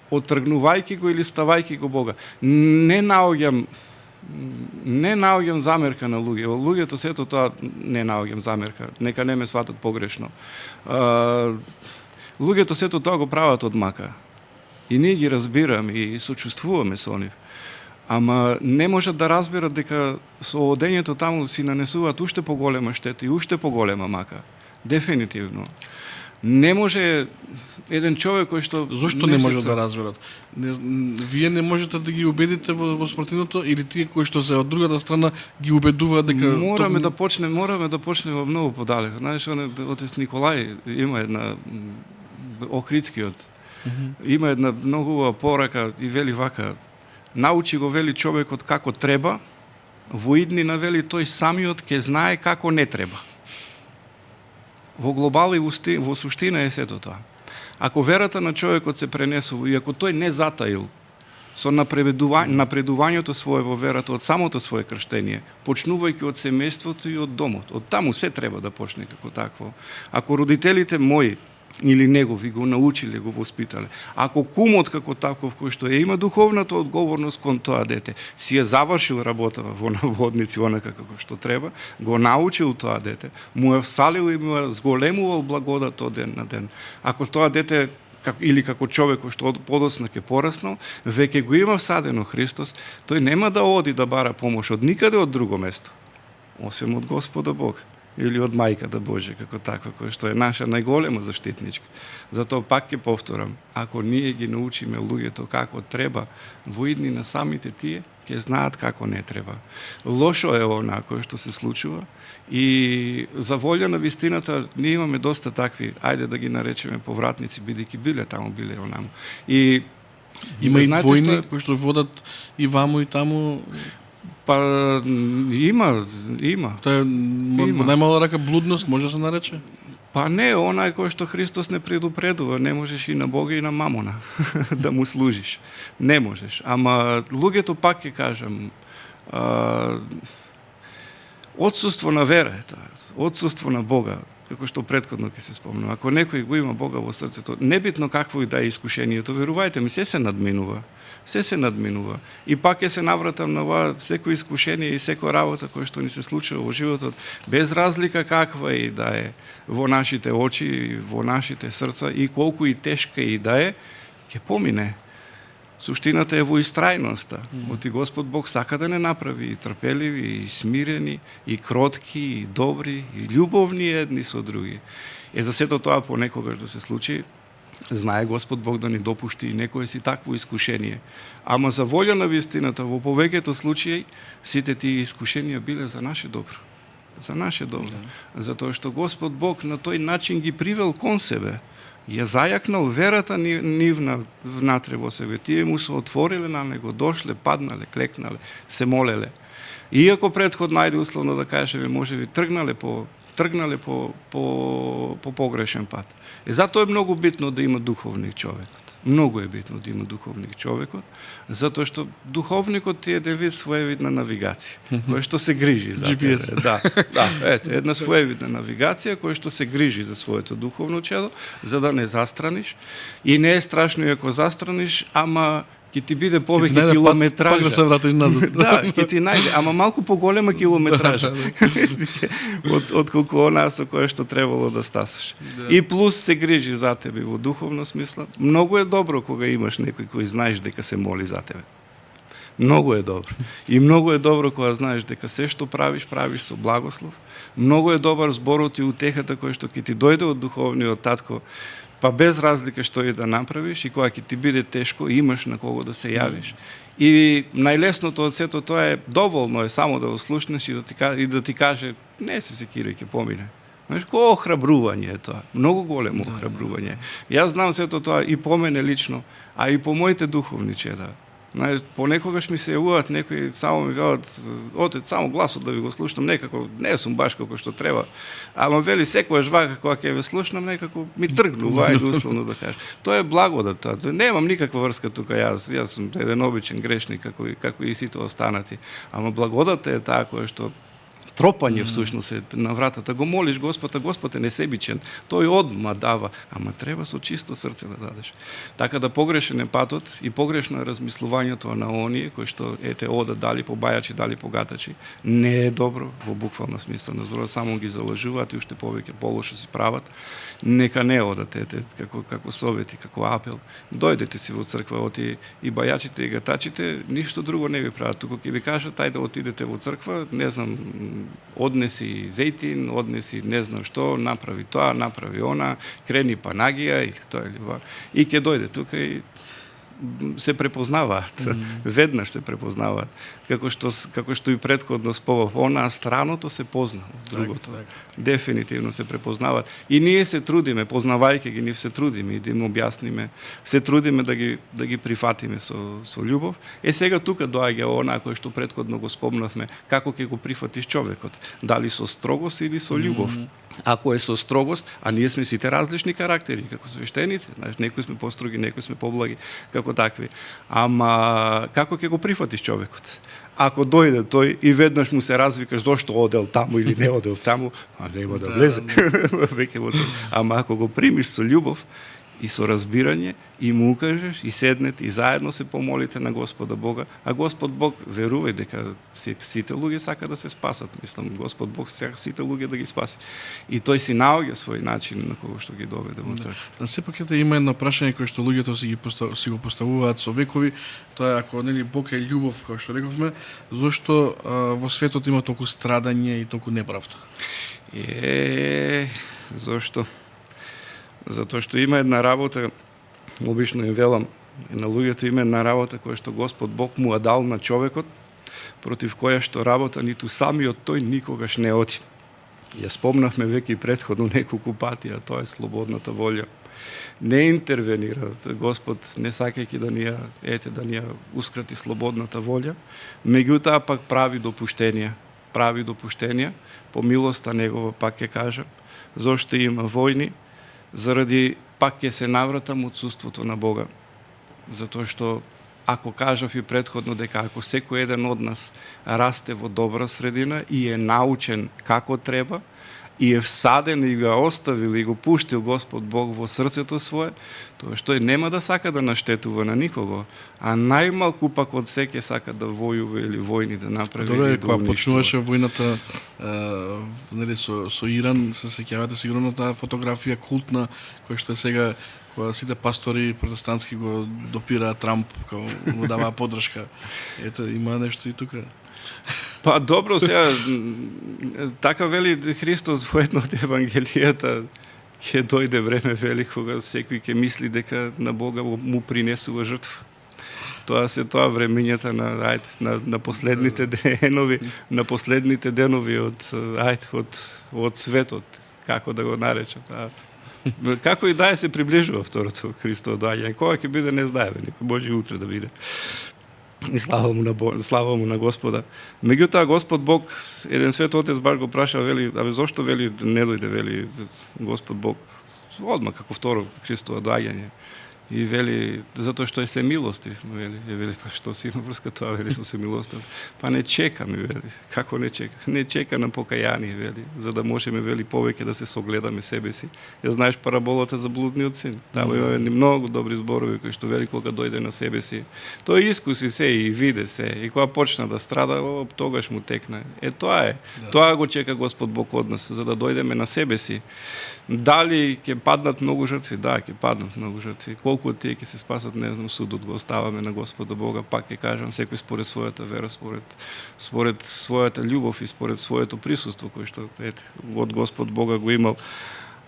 Отргнувајќи го или ставајќи го Бога. Не наоѓам замерка на луѓе. Луѓето сето тоа не наоѓам замерка. Нека не ме сватат погрешно. Луѓето сето тоа го прават од мака. И ние ги разбираме и сочувствуваме со нив. Ама не можат да разберат дека со одењето таму си нанесуваат уште поголема штета и уште поголема мака. Дефинитивно. Не може еден човек кој што... Зошто не можат да разберат? Вие не можете да ги убедите во спротивното или тие кои што се од другата страна ги убедуваат дека... Мораме да почнеме многу подалека. Знаеш, отец Николај има една Охридскиот. Има една многу убава порака и вели вака: научи го, вели, човекот како треба, во иднина, вели, тој самиот ќе знае како не треба. Во глобал и во суштина е сето тоа. Ако верата на човекот се пренесува и ако тој не затаил со напредувањето свое во верата од самото свое крштение, почнувајќи од семејството и од домот, од таму се треба да почне како такво. Ако родителите мои или негови го научиле, го воспитале. Ако кумот како таков кој што има духовната одговорност кон тоа дете, си е завршил работава во наводници онака како што треба, го научил тоа дете, му е всалил и му е зголемувал благодат од ден на ден. Ако тоа дете или како човек кој што подоцна ќе пораснал, веќе го има всадено Христос, тој нема да оди да бара помош од никаде од друго место, освен од Господа Бога или од Мајката Божја како таква, која што е наша најголема заштитничка. Затоа пак ќе повторам, ако ние ги научиме луѓето како треба, во идни на самите тие ќе знаат како не треба. Лошо е она кое што се случува и за волја на вистината ние имаме доста такви, ајде да ги наречеме повратници, бидејќи биле онаму. И има и војни кои што водат и ваму и таму. Па има. Тоа е најмала рака блудност, може да се нарече? Па не, она е кој што Христос не предупредува, не можеш и на Бога и на мамона да му служиш. Не можеш. Ама луѓето пак ќе кажам, отсуство на вера е тоа, отсуство на Бога. како што претходно ќе се спомнам. Ако некој го има Бога во срцето, небитно какво и да е искушението, верувајте ми, се надминува. Се надминува. И пак ќе се навратам на ова, секој искушение и секоја работа која што ни се случува во животот, без разлика каква и да е во нашите очи, во нашите срца и колку и тешка и да е, ќе помине. Суштината е во истрајноста. Оти Господ Бог сака да не направи и трпеливи, и смирени, и кротки, и добри, и љубовни едни со други. За сето тоа понекогаш да се случи, знае Господ Бог да ни допушти и некое си такво искушение. Ама за волја на вистината, во повеќето случаи, сите тие искушенија биле за наше добро. За наше добро. Затоа што Господ Бог на тој начин ги привел кон себе. Ја зајакнал верата нивна внатре во себе. Тие му се отвориле на него, дошле, паднале, клекнале, се молеле. Иако претходно, ајде условно да кажеме, можеби тргнале по погрешен пат. Затоа е многу битно да има духовник човекот. Многу е битно да има духовник човекот, затоа што духовникот ти е вид своевидна навигација, која што се грижи за тебе. Да, една своевидна навигација која што се грижи за своето духовно чело, за да не застраниш. И не е страшно и ако застраниш, ама ќе ти биде повеќе километража. Пак да се вратиш назад. Да, ќе ти најде, ама малку поголема километража. Отколку онаа со која што требало да стасаш. И плюс се грижи за тебе во духовно смисла. Многу е добро кога имаш некој кој знаеш дека се моли за тебе. Многу е добро. И многу е добро кога знаеш дека се што правиш со благослов. Многу е добар зборот и утехата кој што ќе ти дојде од духовниот татко, па без разлика што и да направиш, и кога ќе ти биде тешко, имаш на кого да се јавиш. И најлесното од сето тоа е, доволно е само да го слушнеш и да ти каже, не се секирај, ќе помине. Знаеш, кој охрабрување е тоа? Многу големо охрабрување. Јас знам сето тоа и по мене лично, а и по моите духовни чеда. Знаеш, понекогаш ми се јавуваат некои, само ми велат, отец, само гласот да ви го слушнам, некако, не сум баш како што треба, ама вели секојаш вака кога ќе ве слушнам, некако ми тргнува, ајде условно да кажеш. Тоа е благодат, тоа. Немам никаква врска тука јас сум еден обичен грешник, како и сите останати, ама благодата е таа која што тропање всушност е на вратата. Го молиш Господа, Господ е несебичен. Тој одма дава, ама треба со чисто срце да дадеш. Така да погрешен е патот и погрешно е размислувањето на оние кои што ете одат дали по бајачи, дали по гатачи. Не е добро во буквална смисла на зборот, само ги залажуваат и уште повеќе полошо си прават. Нека не одат ете како совети, како апел. Дојдете си во црква, оти и бајачите и гатачите, ништо друго не ви прават. Туку ќе ви кажат ајде отидете во црква, не знам, однеси зејтин, однеси не знам што, направи тоа, направи она, крени панагија или тоа или ова. И ќе дојде тука и се препознаваат. Веднаш се препознаваат. Како што и претходно спомнав, онаа страното се позна од другото. Дефинитивно се препознаваат. И ние се трудиме, познавајќи ги, ние се трудиме и да им објасниме, се трудиме да ги прифатиме со љубов. Сега тука доаѓа онаа кој што претходно го спомнавме, како ќе го прифатиш човекот, дали со строгост или со љубов. Ако е со строгост, а ние сме сите различни карактери, како свештеници, знаеш, некои сме построги, некои сме поблаги, како такви. Ама како ќе го прифатиш човекот? Ако дојде тој и веднаш му се развикаш зошто одел таму или не одел таму, а нема да влезе. Ама ако го примиш со љубов и со разбирање, и му укажеш, и седнете, и заедно се помолите на Господа Бога, а Господ Бог, верувај дека сите луѓе сака да се спасат. Мислам, Господ Бог сака сите луѓе да ги спаси. И тој си наоѓа свој начин на кого што ги доведе во црквата. Сепак има едно прашање кое што луѓето си го поставуваат со векови, тоа е ако нели Бог е љубов, како што рековме, зошто во светот има толку страдање и толку неправда? Зошто? Затоа што има една работа, обично им велам, и на луѓето има една работа која што Господ Бог му ја дал на човекот, против која што работа ниту самиот тој никогаш не оти. Ја спомнавме веќе и претходно неколку пати, а тоа е слободната волја. Не интервенира Господ, не сакајќи да ни ја ускрати слободната волја, меѓутоа пак прави допуштенија по милоста негова, пак ќе кажам, зошто има војни, заради пак ќе се навратам отсуството на Бога. Затоа што, ако кажав и претходно дека ако секој еден од нас расте во добра средина и е научен како треба, и е всаден и го оставил и го пуштил Господ Бог во срцето свое, тоа што нема да сака да наштетува на никого, а најмалку пак од секе сака да војува или војни да направи. Добре, или да кога уништува. почнуваше војната нели со Иран, се сеќавате сигурно на таа фотографија култна која што е сега, кога сите пастори протестантски го допираат Трамп, кога му даваа поддршка. Ете, има нешто и тука. Па добро, сега така вели Христос во едно од евангелијата, ќе дојде време, вели, кога секој ќе мисли дека на Бога му принесува жртва. Тоа се тоа времењата на последните денови, од светот, како да го наречам. Како и да се приближува второто Христово доаѓање, кога ќе биде не знаеме, никој може и утре да биде. И слава му на Господа. Меѓутоа Господ Бог, еден свет отец бар го праша, вели, зошто вели не дојде, вели Господ Бог одма како второ Христово доаѓање. И вели, затоа што е се милостив, вели, па што си има врска тоа, вели, со се милостив. Па не чека ми, вели, како не чека? Не чека на покаяние, вели, за да можеме, вели, повеќе да се согледаме себе си. Ја знаеш параболата за блудниот син? Тamo има многу добри зборови кои што вели кога дојде на себе си. Тој искуси се и виде се, и кога почна да страда, тогаш му текна. Тоа е. Да. Тоа го чека Господ Бог од нас, за да дојдеме на себе си. Дали ќе паднат многу жртви? Да, ќе паднат многу жртви. Колку од тие ќе се спасат, не знам, судот го оставаме на Господа Бога, пак ќе кажам, секој според својата вера, според својата љубов и според своето присуство кој што од Господ Бога го имал.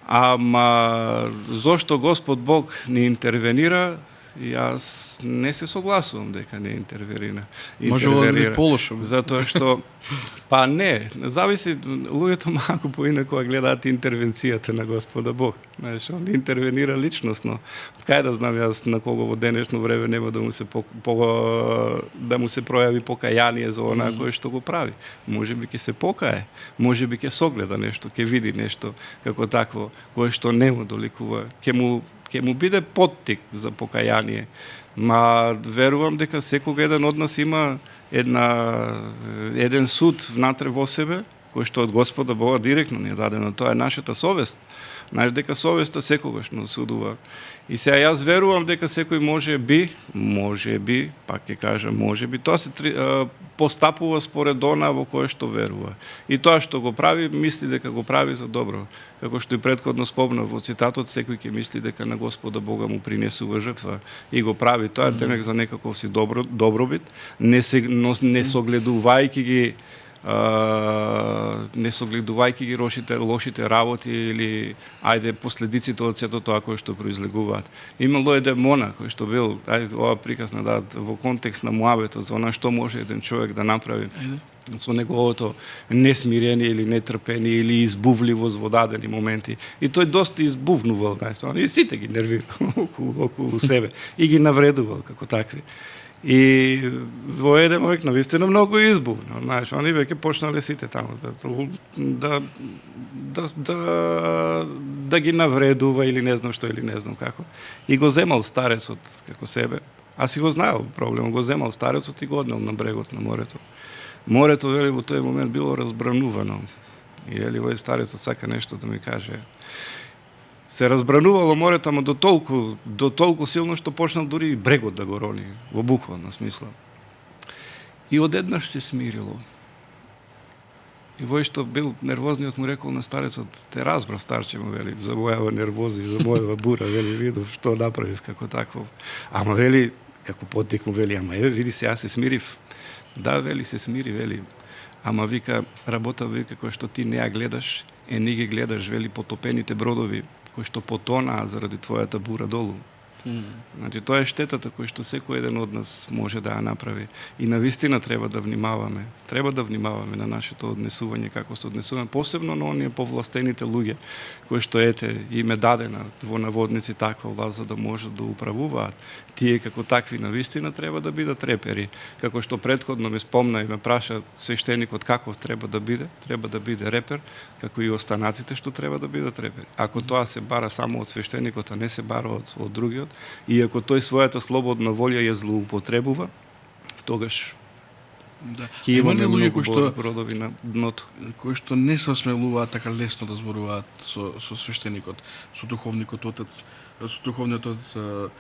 Ама зошто Господ Бог не интервенира? Јас не се согласувам дека не интервенира. Може да полошо. Затоа што па не, зависи, луѓето малку поинаку гледаат интервенцијата на Господа Бог. Знаеш, он интервенира личносно. Кај да знам јас на кого во денешно време нема да му се да му се пројави покаяние за она кое што го прави. Можеби ќе се покае, можеби ќе согледа нешто, ќе види нешто како такво кое што не му доликува, ќе му биде поттик за покаяние. Ма верувам дека секога еден од нас има еден суд внатре во себе, кој што од Господа Бога директно ни е дадено. Тоа е нашата совест. Знаеш дека совеста секогаш не осудува. И сега јас верувам дека секој може би, пак ќе кажам, може би, тоа се постапува според она во кое што верува. И тоа што го прави, мисли дека го прави за добро. Како што и претходно спомнав во цитатот, секој ќе мисли дека на Господа Бога му принесува жртва и го прави. Тоа е демек за некаков си добробит, не согледувајќи ги лошите работи или последиците од сето тоа кое што произлегуваат. Имало еден монах кој што бил, ова приказ на дадат во контекст на муабетот за она што може еден човек да направи со неговото несмирение или нетрпение или избувливост во дадени моменти. И тој доста избувнувал, и сите ги нервирал околу себе и ги навредувал како такви. И во еден момент навистина многу избувно, знаеш, они веќе почнале сите таму да ги навредува или не знам што или не знам како. И го земал старецот како себе. А си го знаел проблем, го земал старецот и го однел на брегот на морето. Морето, вели, во тој момент било разбранувано. И ели овој старецот сака нешто да ми каже. Се разбранувало морето, ама до толку силно што почнал дури и брегот да го рони, во буквална смисла. И одеднаш се смирило. И вој што бил нервозниот му рекол на старецот, те разбрав, старче му, вели, за мојава нервоза и за мојава бура, вели, видов што направив како такво. Ама, вели, како поттик му, вели, ама види се, јас се смирив. Да, вели, се смири, вели. Ама вика, работа вика кој што ти не ја гледаш, не ги гледаш, вели, потопените бродови кои што потонаа заради твојата бура долу. Значи, тоа е штетата кој што секој еден од нас може да ја направи. И навистина треба да внимаваме. Треба да внимаваме на нашето однесување, како се однесуваме, посебно на оние повластените луѓе, кои што им е дадена во наводници таква власт за да можат да управуваат. Тие како такви навистина треба да бидат репери. Како што претходно ме спомна и ме праша свештеникот каков треба да биде репер, како и останатите што треба да бидат репери. Ако тоа се бара само од свештеникот, а не се бара од другиот, и ако тој својата слободна волја ја злоупотребува, тогаш Да. Ќе Има ли имаме луѓе многу кои што бродови на дното. кои што не се осмелуваат така лесно да зборуваат со свештеникот, со духовникот отец, со духовниот отец?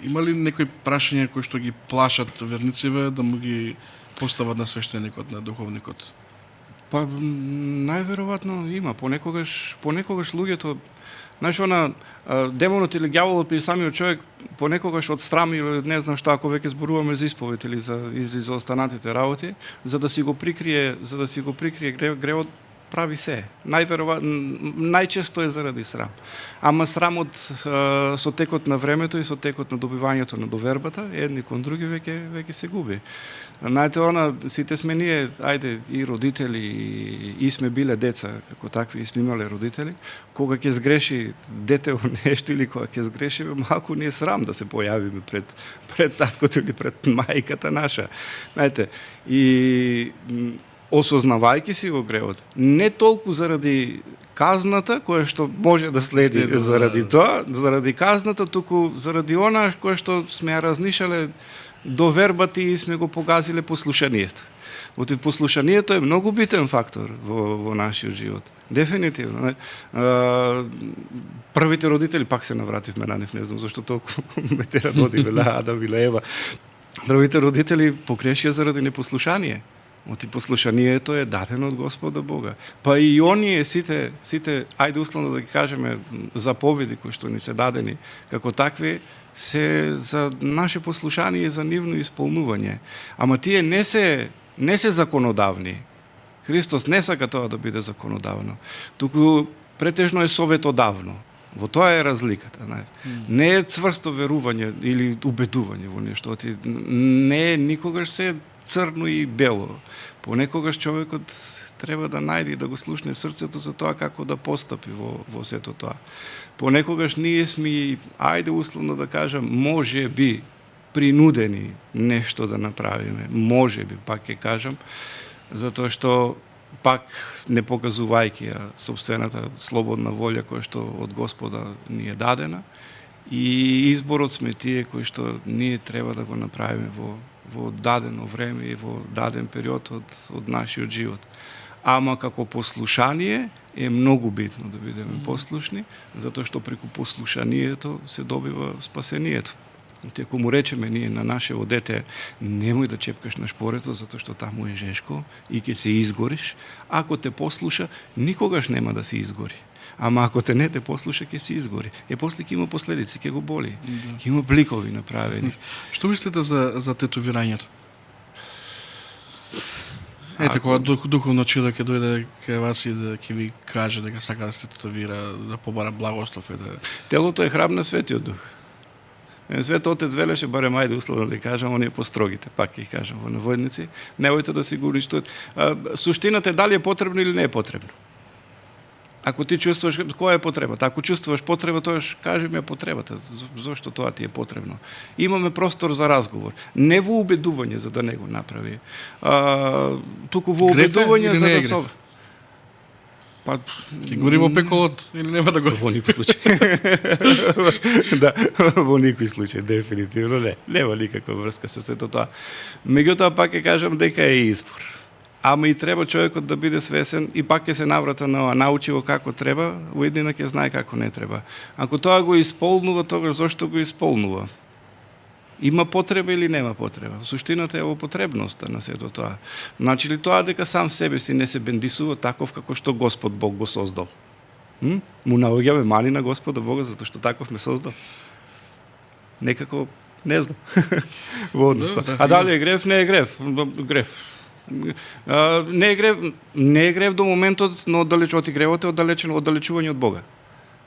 Има ли некои прашања кои што ги плашат вернициве да му ги постават на свештеникот, на духовникот? Па најверојатно има. Понекогаш луѓето, знаеш, демонот или ѓаволот при самиот човек понекогаш од срам или не знам што, ако веќе зборуваме за исповед или за останатите работи, за да си го прикрие гревот, прави се. Најчесто е заради срам. Ама срамот со текот на времето и со текот на добивањето на довербата, едни кон други веќе се губи. Знаете, сите сме ние, ајде, и родители, и сме биле деца, како такви, и сме имале родители. Кога ќе сгреши дете во нешто или кога ќе сгреши, малку ни е срам да се појавиме пред таткото или пред мајката наша. Знаете, и осознавајќи си го гревот, не толку заради казната која што може да следи заради казната, туку заради она кое што сме ја разнишале довербата и сме го погазиле послушанието. Послушанието е многу битен фактор во нашиот живот. Дефинитивно. Првите родители, пак се навративме на нив, не знам зашто толку ме тера да одиме Адам или Ева. Првите родители погрешија заради непослушание. Послушанието е дадено од Господа Бога. Па и оние сите, ајде условно да ги кажеме, заповеди кои што ни се дадени како такви, се за наше послушание и за нивно исполнување. Ама тие не се законодавни. Христос не сака тоа да биде законодавно. Туку претежно е советодавно. Во тоа е разликата. Не е цврсто верување или убедување во нешто. Не е никогаш се црно и бело. Понекогаш човекот треба да најде и да го слушне срцето за тоа како да постапи во сето тоа. Понекогаш ние сме, ајде условно да кажам, може би принудени нешто да направиме. Може би, пак ќе кажам, затоа што пак не показувајќи ја собствената слободна волја која што од Господа ни е дадена, и изборот сме тие кои што ние треба да го направиме во дадено време и во даден период од нашиот живот. Ама како послушание е многу битно да бидеме послушни, затоа што преку послушанието се добива спасението. Ако му речеме ние на нашево дете, немој да чепкаш на шпорето, затоа што таму е жешко и ќе се изгориш, ако те послуша, никогаш нема да се изгори. Ама ако те не те послуша, ќе се изгори. После ќе има последици, ќе го боли. Ќе има бликови направени. Што мислите за тетовирањето? Ете, кога духовно чудо ќе дојде кај вас и да ќе ви каже дека сака да се тетовира, да побара благослов. Телото е храм на Светиот Дух. Свет Отец велеше, барем ајде условно да кажам, оние построгите, пак ќе кажам во наводници, немојте да си го уништувате. Суштината е дали е потребно или не е потребно. Ако ти чувствуваш која е потребата, ако чувствуваш потреба, тоаш кажи ми потребата, зошто тоа ти е потребно. Имаме простор за разговор, не во убедување за да не го направи. Туку во убедување за да се... Па, ќе гори во пеколот или нема да го... Во никој случај. Да, во никој случај, дефинитивно не. Нема никаква врска со сето тоа. Меѓутоа пак ќе кажам дека е избор. Ама и треба човекот да биде свесен и пак ќе се наврата на ова, научи го како треба, уеднина ќе знае како не треба. Ако тоа го исполнува, тогаш зошто го исполнува? Има потреба или нема потреба? Суштината е во потребноста на сето тоа. Значи ли тоа дека сам себе си не се бендисува таков како што Господ Бог го создал? Му наоѓаме мани на Господа Бога затоа што таков ме создал? Некако, не знам. Во односно. А дали е грев? Не е грев. Грев. Не е грев до моментот, но оддалечување гревот е оддалечување од Бога.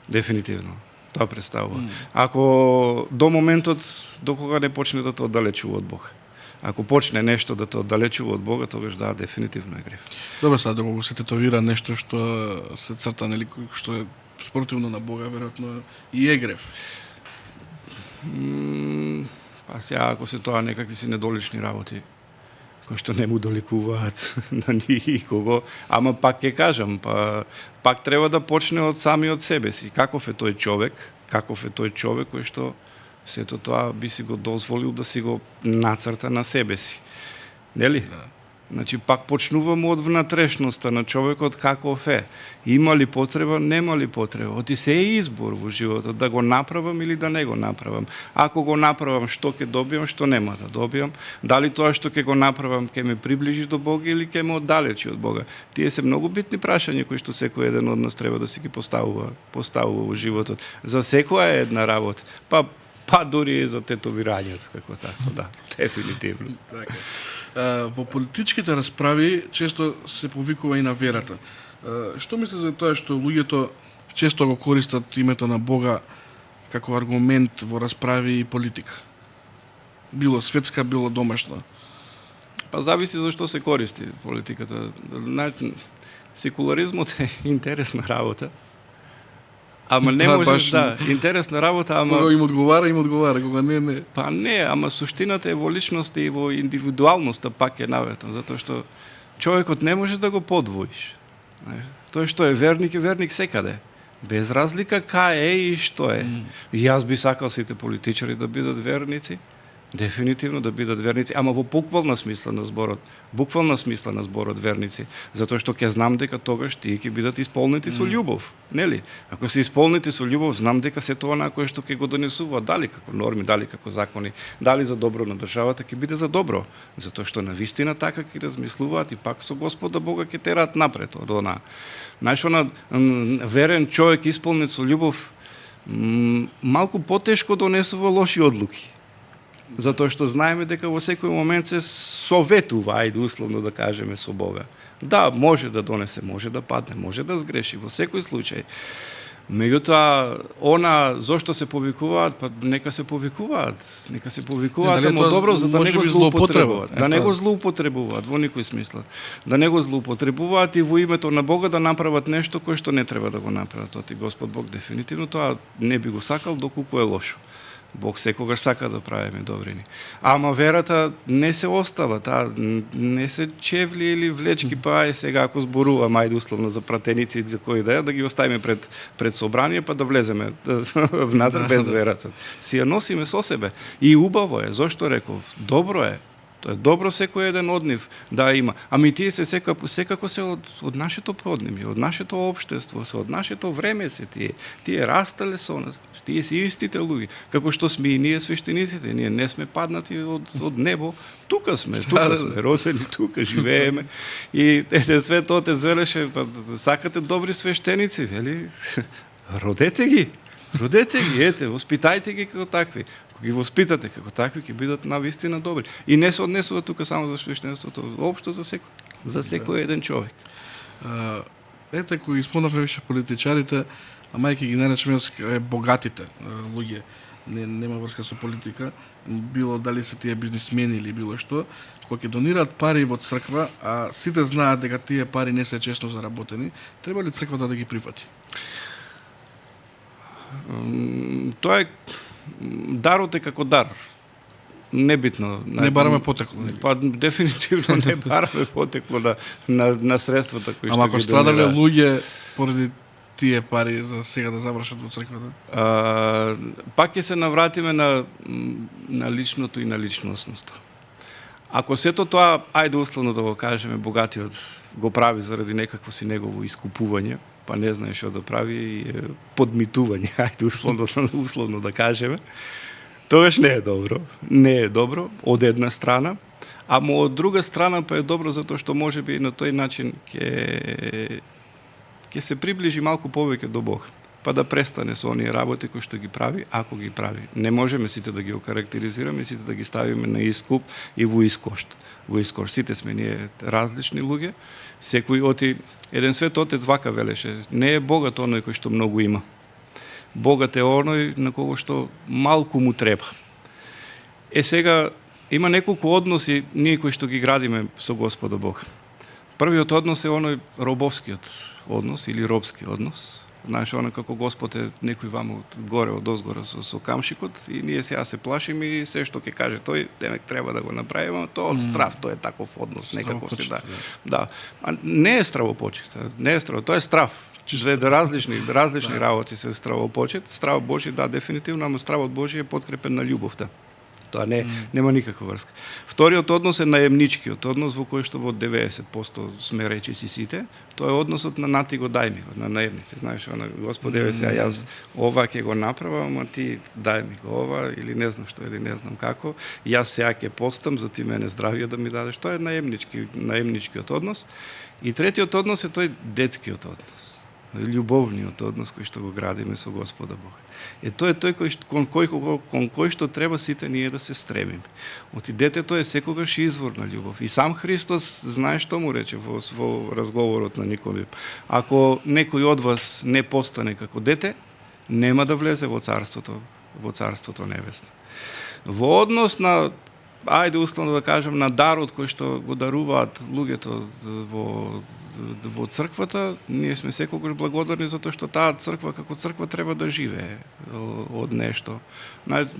Дефинитивно. Тоа представува. Ако до моментот до кога не почне да те оддалечува од Бога. Ако почне нешто да те оддалечува од Бога, тогаш да, дефинитивно е грев. Добро, сега да го се тетовира нешто што се црта, нели, што е спротивно на Бога, веројатно и е грев. Па сега, ако се тоа некакви си недолични работи, кои што не му доликуваат на никого, ама пак ќе кажам, пак треба да почне од самиот себе си. Каков е тој човек кој што сето тоа би си го дозволил да си го нацрта на себе си. Нели? Значи, пак почнуваме од внатрешноста на човекот каков е. Има ли потреба, нема ли потреба. Оти се е избор во животот, да го направам или да не го направам. Ако го направам, што ќе добиам, што нема да добиам. Дали тоа што ќе го направам ќе ме приближи до Бога или ќе ме оддалечи од Бога. Тие се многу битни прашања кои што секој еден од нас треба да си ги поставува во животот. За секоја една работа. Па дури и за тетовирањето, како такво, да, дефинитивно. Така. Во политичките расправи често се повикува и на верата. Што мисли за тоа што луѓето често го користат името на Бога како аргумент во расправи и политика? Било светска, било домашна. Па зависи за што се користи политиката. Секуларизмот е интересна работа. Ама не можеш интересна работа, ама кога им одговара, кога не. Па не, ама суштината е во личноста и во индивидуалноста пак е наветно, затоа што човекот не може да го подвоиш. Тој што е верник секаде. Без разлика кај е и што е. И јас би сакал сите политичари да бидат верници. Дефинитивно да бидат верници, ама во буквална смисла на зборот верници, затоа што ќе знам дека тогаш тие ќе бидат исполнети со љубов, нели? Ако се исполнети со љубов, знам дека се тоа на кое што ќе го донесува, дали како норми, дали како закони, дали за добро на државата ќе биде за добро, затоа што навистина така ќе размислуваат и пак со Господа Бога ќе терат напред од она. Знаеш, верен човек исполнет со љубов малку потешко донесува лоши одлуки. Затоа што знаеме дека во секој момент се советува, ајде условно да кажеме, со Бога. Да, може да донесе, може да падне, може да сгреши, во секој случај. Меѓутоа, зошто се повикуваат, па нека се повикуваат, ама добро, за да не го злоупотребуваат. Да не го злоупотребуваат во никој смисла. Да не го злоупотребуваат и во името на Бога да направат нешто кое што не треба да го направат. Оти Господ Бог дефинитивно тоа не би го сакал доколку е лошо. Бог секогаш сака да правиме добрини. Ама верата не се остава, таа не се чевли или влечки, па е сега ако зборувам, ајде условно за пратеници за кои да ги оставиме пред собрание, па да влеземе внатре без верата. Си ја носиме со себе. И убаво е, зошто реков, добро е. Тоа е добро секој еден од нив да има. Ами тие се секако се од нашето поднебје, од нашето општество, се од нашето време се тие. Тие растале со нас, тие се истите луѓе. Како што сме и ние свештениците, ние не сме паднати од небо, тука сме, родени, тука живееме. И Светот Отец велеше, сакате добри свештеници, вели? Родете ги, воспитајте ги како такви. Ги воспитате како такви, ќе бидат навистина добри. И не се однесува тука само за свештенството, општо за секој еден човек. Ете, кои спомнавме више политичарите, а мајки ги наречеме богатите луѓе, нема врска со политика, било дали се тие бизнисмени или било што, кога ќе донираат пари во црква, а сите знаат дека тие пари не се честно заработени, треба ли црквата да ги прифати? Тоа е дарот е како дар. Небитно. Не бараме потекло. Па дефинитивно не бараме потекло на средствата кои што ги донираат. Ама ако страдале луѓе поради тие пари за сега да завршат во црквата? Пак ќе се навратиме на личното и на личностноста. Ако сето тоа, ајде условно да го кажеме, богатиот го прави заради некакво си негово искупување, па не знае што да прави, подмитување, ајде условно да кажеме, тогаш не е добро. Не е добро од една страна, ама од друга страна па е добро затоа што можеби на тој начин ќе се приближи малку повеќе до Бог, па да престане со оние работи кои што ги прави, ако ги прави. Не можеме сите да ги окарактеризираме, сите да ги ставиме на искуп и во искошт. Сите сме ние различни луѓе. Секој оти еден Свет Отец вака велеше, не е богат оној кој што многу има. Богат е оној на кого што малку му треба. Сега има неколку односи ние кои што ги градиме со Господа Бог. Првиот однос е оној робовскиот однос или робски однос. Знаеш, оно како Господ е некој ваму горе од озгора со камшикот и ние сега се плашиме и се што ќе каже тој, демек треба да го направиме, тоа од страв, тоа е таков однос, некако се да. А не е стравопочит, не е страв, тоа е страв. Две различни работи се стравопочит. Стравот Божи, да, дефинитивно, ама стравот Божи е подкрепен на љубовта. Тоа нема никаква врска. Вториот однос е наемничкиот однос во кој што во 90% сме речиси сите, тоа е односот на нати го дај ми го, на наемници. Знаеш, Господи, еве сега јас ова ќе го направам, ама ти дај ми го ова или не знам што или не знам како. Јас сега ќе постам за ти мене здравје да ми дадеш. Тоа е наемничкиот однос. И третиот однос е тој детскиот однос. Љубовниот однос кој што го градиме со Господа Бога. Тоа е тој кон кој што треба сите ние да се стремиме. Оти детето е секогаш извор на љубов. И сам Христос знае што му рече во разговорот на Никодим. Ако некој од вас не постане како дете, нема да влезе во царството небесно. Во однос на условно да кажем, на дарот кој што го даруваат луѓето во црквата, ние сме секогаш благодарни за тоа што таа црква како црква треба да живее од нешто.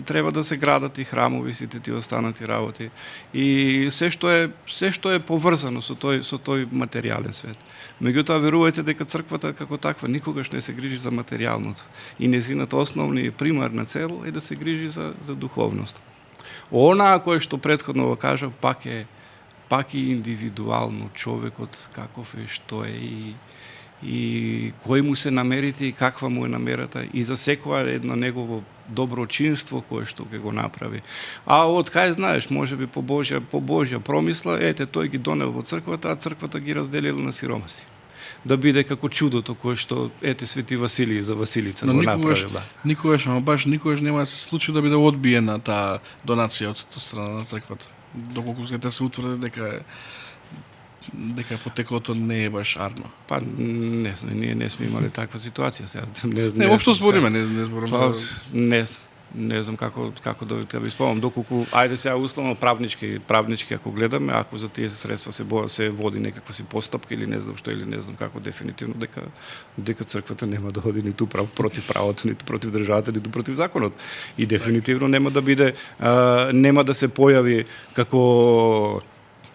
Треба да се градат и храмови, сите ти останати работи. И се што е поврзано со тој материјален свет. Меѓутоа верувајте дека црквата како таква никогаш не се грижи за материјалното. И незината основна и примарна цел е да се грижи за духовност. Онаа кој што претходно го кажа, пак е индивидуално човекот каков е, што е и кој му се намерите и каква му е намерата и за секоја едно негово доброчинство кое што ќе го направи. А од кај знаеш, можеби по Божја промисла, тој ги донел во црквата, а црквата ги разделила на сиромаси. Да биде како чудото кое што Свети Василий за Василица го направил. Никогаш, ама баш никогаш нема да се случи да биде одбиена таа донација од страна на црквата. Доколку се утврди дека потеклото не е баш арно. Па не знам, ние не сме имали таква ситуација сега. Не, општо збориме, не збориме. Не знам како да ви спомнам, доколку ајде сега условно правнички ако гледаме, ако за тие средства се води некаква си постапка или не знам што или не знам како, дефинитивно дека црквата нема да оди ниту против правото, ниту против државата, ниту против законот. И дефинитивно нема да биде нема да се појави како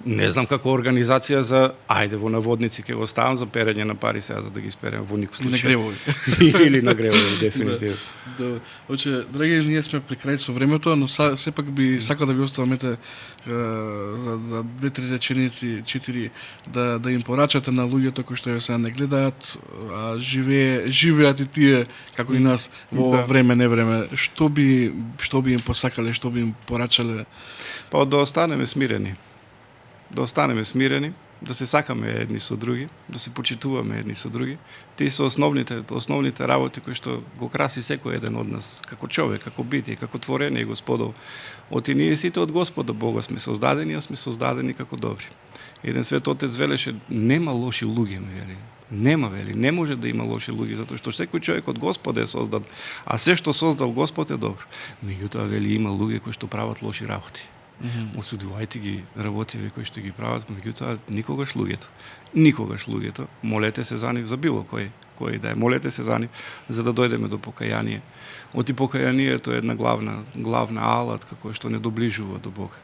не знам како организација за во наводници ќе го ставам за перење на пари сега за да ги исперем во никој случај. Или на гревови, дефинитивно. Оче, драги, ние сме при крај со времето, но сепак би сакал да ви оставам за 2-3 реченици, 4 да им порачате на луѓето кои што сега не гледаат, живеат и тие како и нас во време не време. Што би им посакале, што би им порачале? Па да останеме смирени. Да се сакаме едни со други, да се почитуваме едни со други. Тие се основните работи кои што го краси секој еден од нас, како човек, како битие, како творење и Господов. Оти ние сите од Господа Бога сме создадени, а сме создадени како добри. Еден свет отец велеше, нема лоши луѓе, вели. Не може да има лоши луѓе, затоа што секој човек од Господа е создат, а се што создал Господ е добро. Меѓутоа вели има луѓе кои што прават лоши работи. Осудувајте ги работиви кои што ги прават, меѓутоа никогаш луѓето, молете се за нив за било кој да е, молете се за нив за да дојдеме до покаяние. Оти покаянието е една главна алатка која што не доближува до Бога.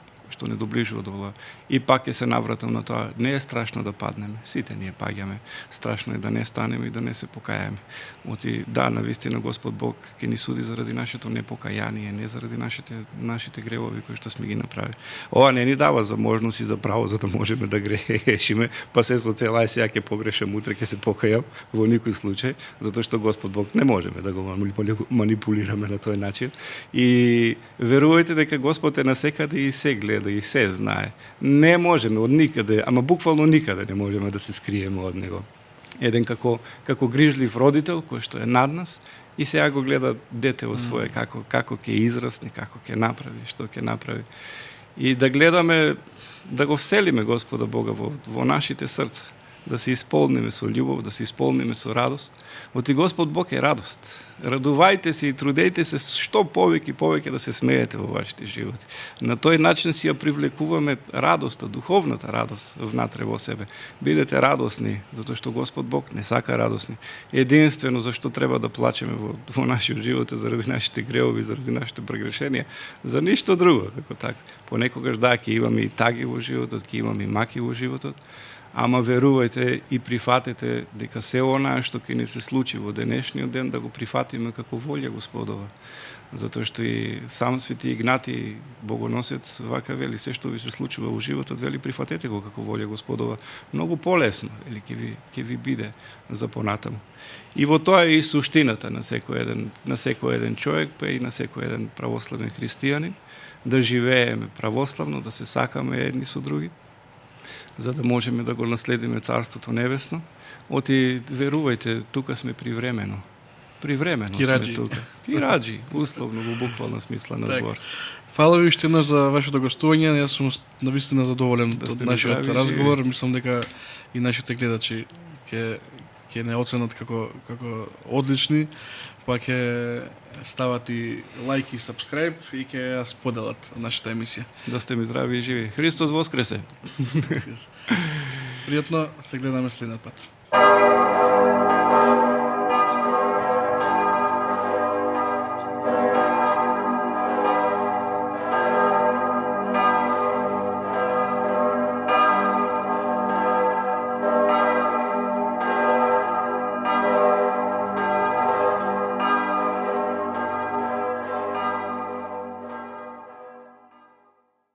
И пак ќе се навратам на тоа, не е страшно да паднеме, сите ние паѓаме, страшно е да не станеме и да не се покајаме. Оти навистина Господ Бог ќе ни суди заради нашето непокаяние, не заради нашите гревови кои што сме ги направили. Ова не ни дава за можност и за право за да можеме да грешиме, па се со цела сега ќе погрешам, утре ќе се покајам, во никој случај, затоа што Господ Бог не можеме да го манипулираме на тој начин. И верувајте дека Господ е насекаде и се гледа и се знае. Не можеме од никаде, ама буквално никаде не можеме да се скриеме од него. Еден како грижлив родител кој што е над нас и сега го гледа детево свое како ќе израсне, како ќе направи, што ќе направи. И да гледаме да го вселиме Господа Бога во нашите срца, да се исполниме со љубов, да се исполниме со радост. Оти Господ Бог е радост. Радувајте се и трудејте се што повеќе да се смеете во вашите животи. На тој начин си ја привлекуваме радоста, духовната радост внатре во себе. Бидете радосни, затоа што Господ Бог не сака радосни. Единствено зашто треба да плачеме во нашиот живот заради нашите гревови, заради нашите прегрешенија, за ништо друго како така. Понекогаш ќе имаме и таги во животот, ќе имаме и маки во животот, ама верувајте и прифатете дека се онаа што ќе ни се случи во денешниот ден да го прифатиме како волја Господова. Затоа што и сам Свети Игнатий Богоносец вака вели, се што ви се случува во животот, вели прифатете го како волја Господова, многу полесно, или ќе ви биде за понатаму. И во тоа е и суштината на секој еден човек, па и на секој еден православен христијанин, да живееме православно, да се сакаме едни со други, за да можеме да го наследиме Царството Небесно. Оти, верувајте, тука сме привремено. Привремено Кираджи. сме тука. Кираджи, условно, во буквална смисла на збор. Фала ви уште еднаш за вашето гостување. Јас сум навистина задоволен Да од сте нашиот здрави, разговор. живи. Мислам дека и нашите гледачи ќе не оценат како одлични, па ќе стават и лайк и сабскрайб и ќе ја споделат нашата емисија. Да сте ми здрави и живи. Христос воскресе! Пријатно, се гледаме следниот пат.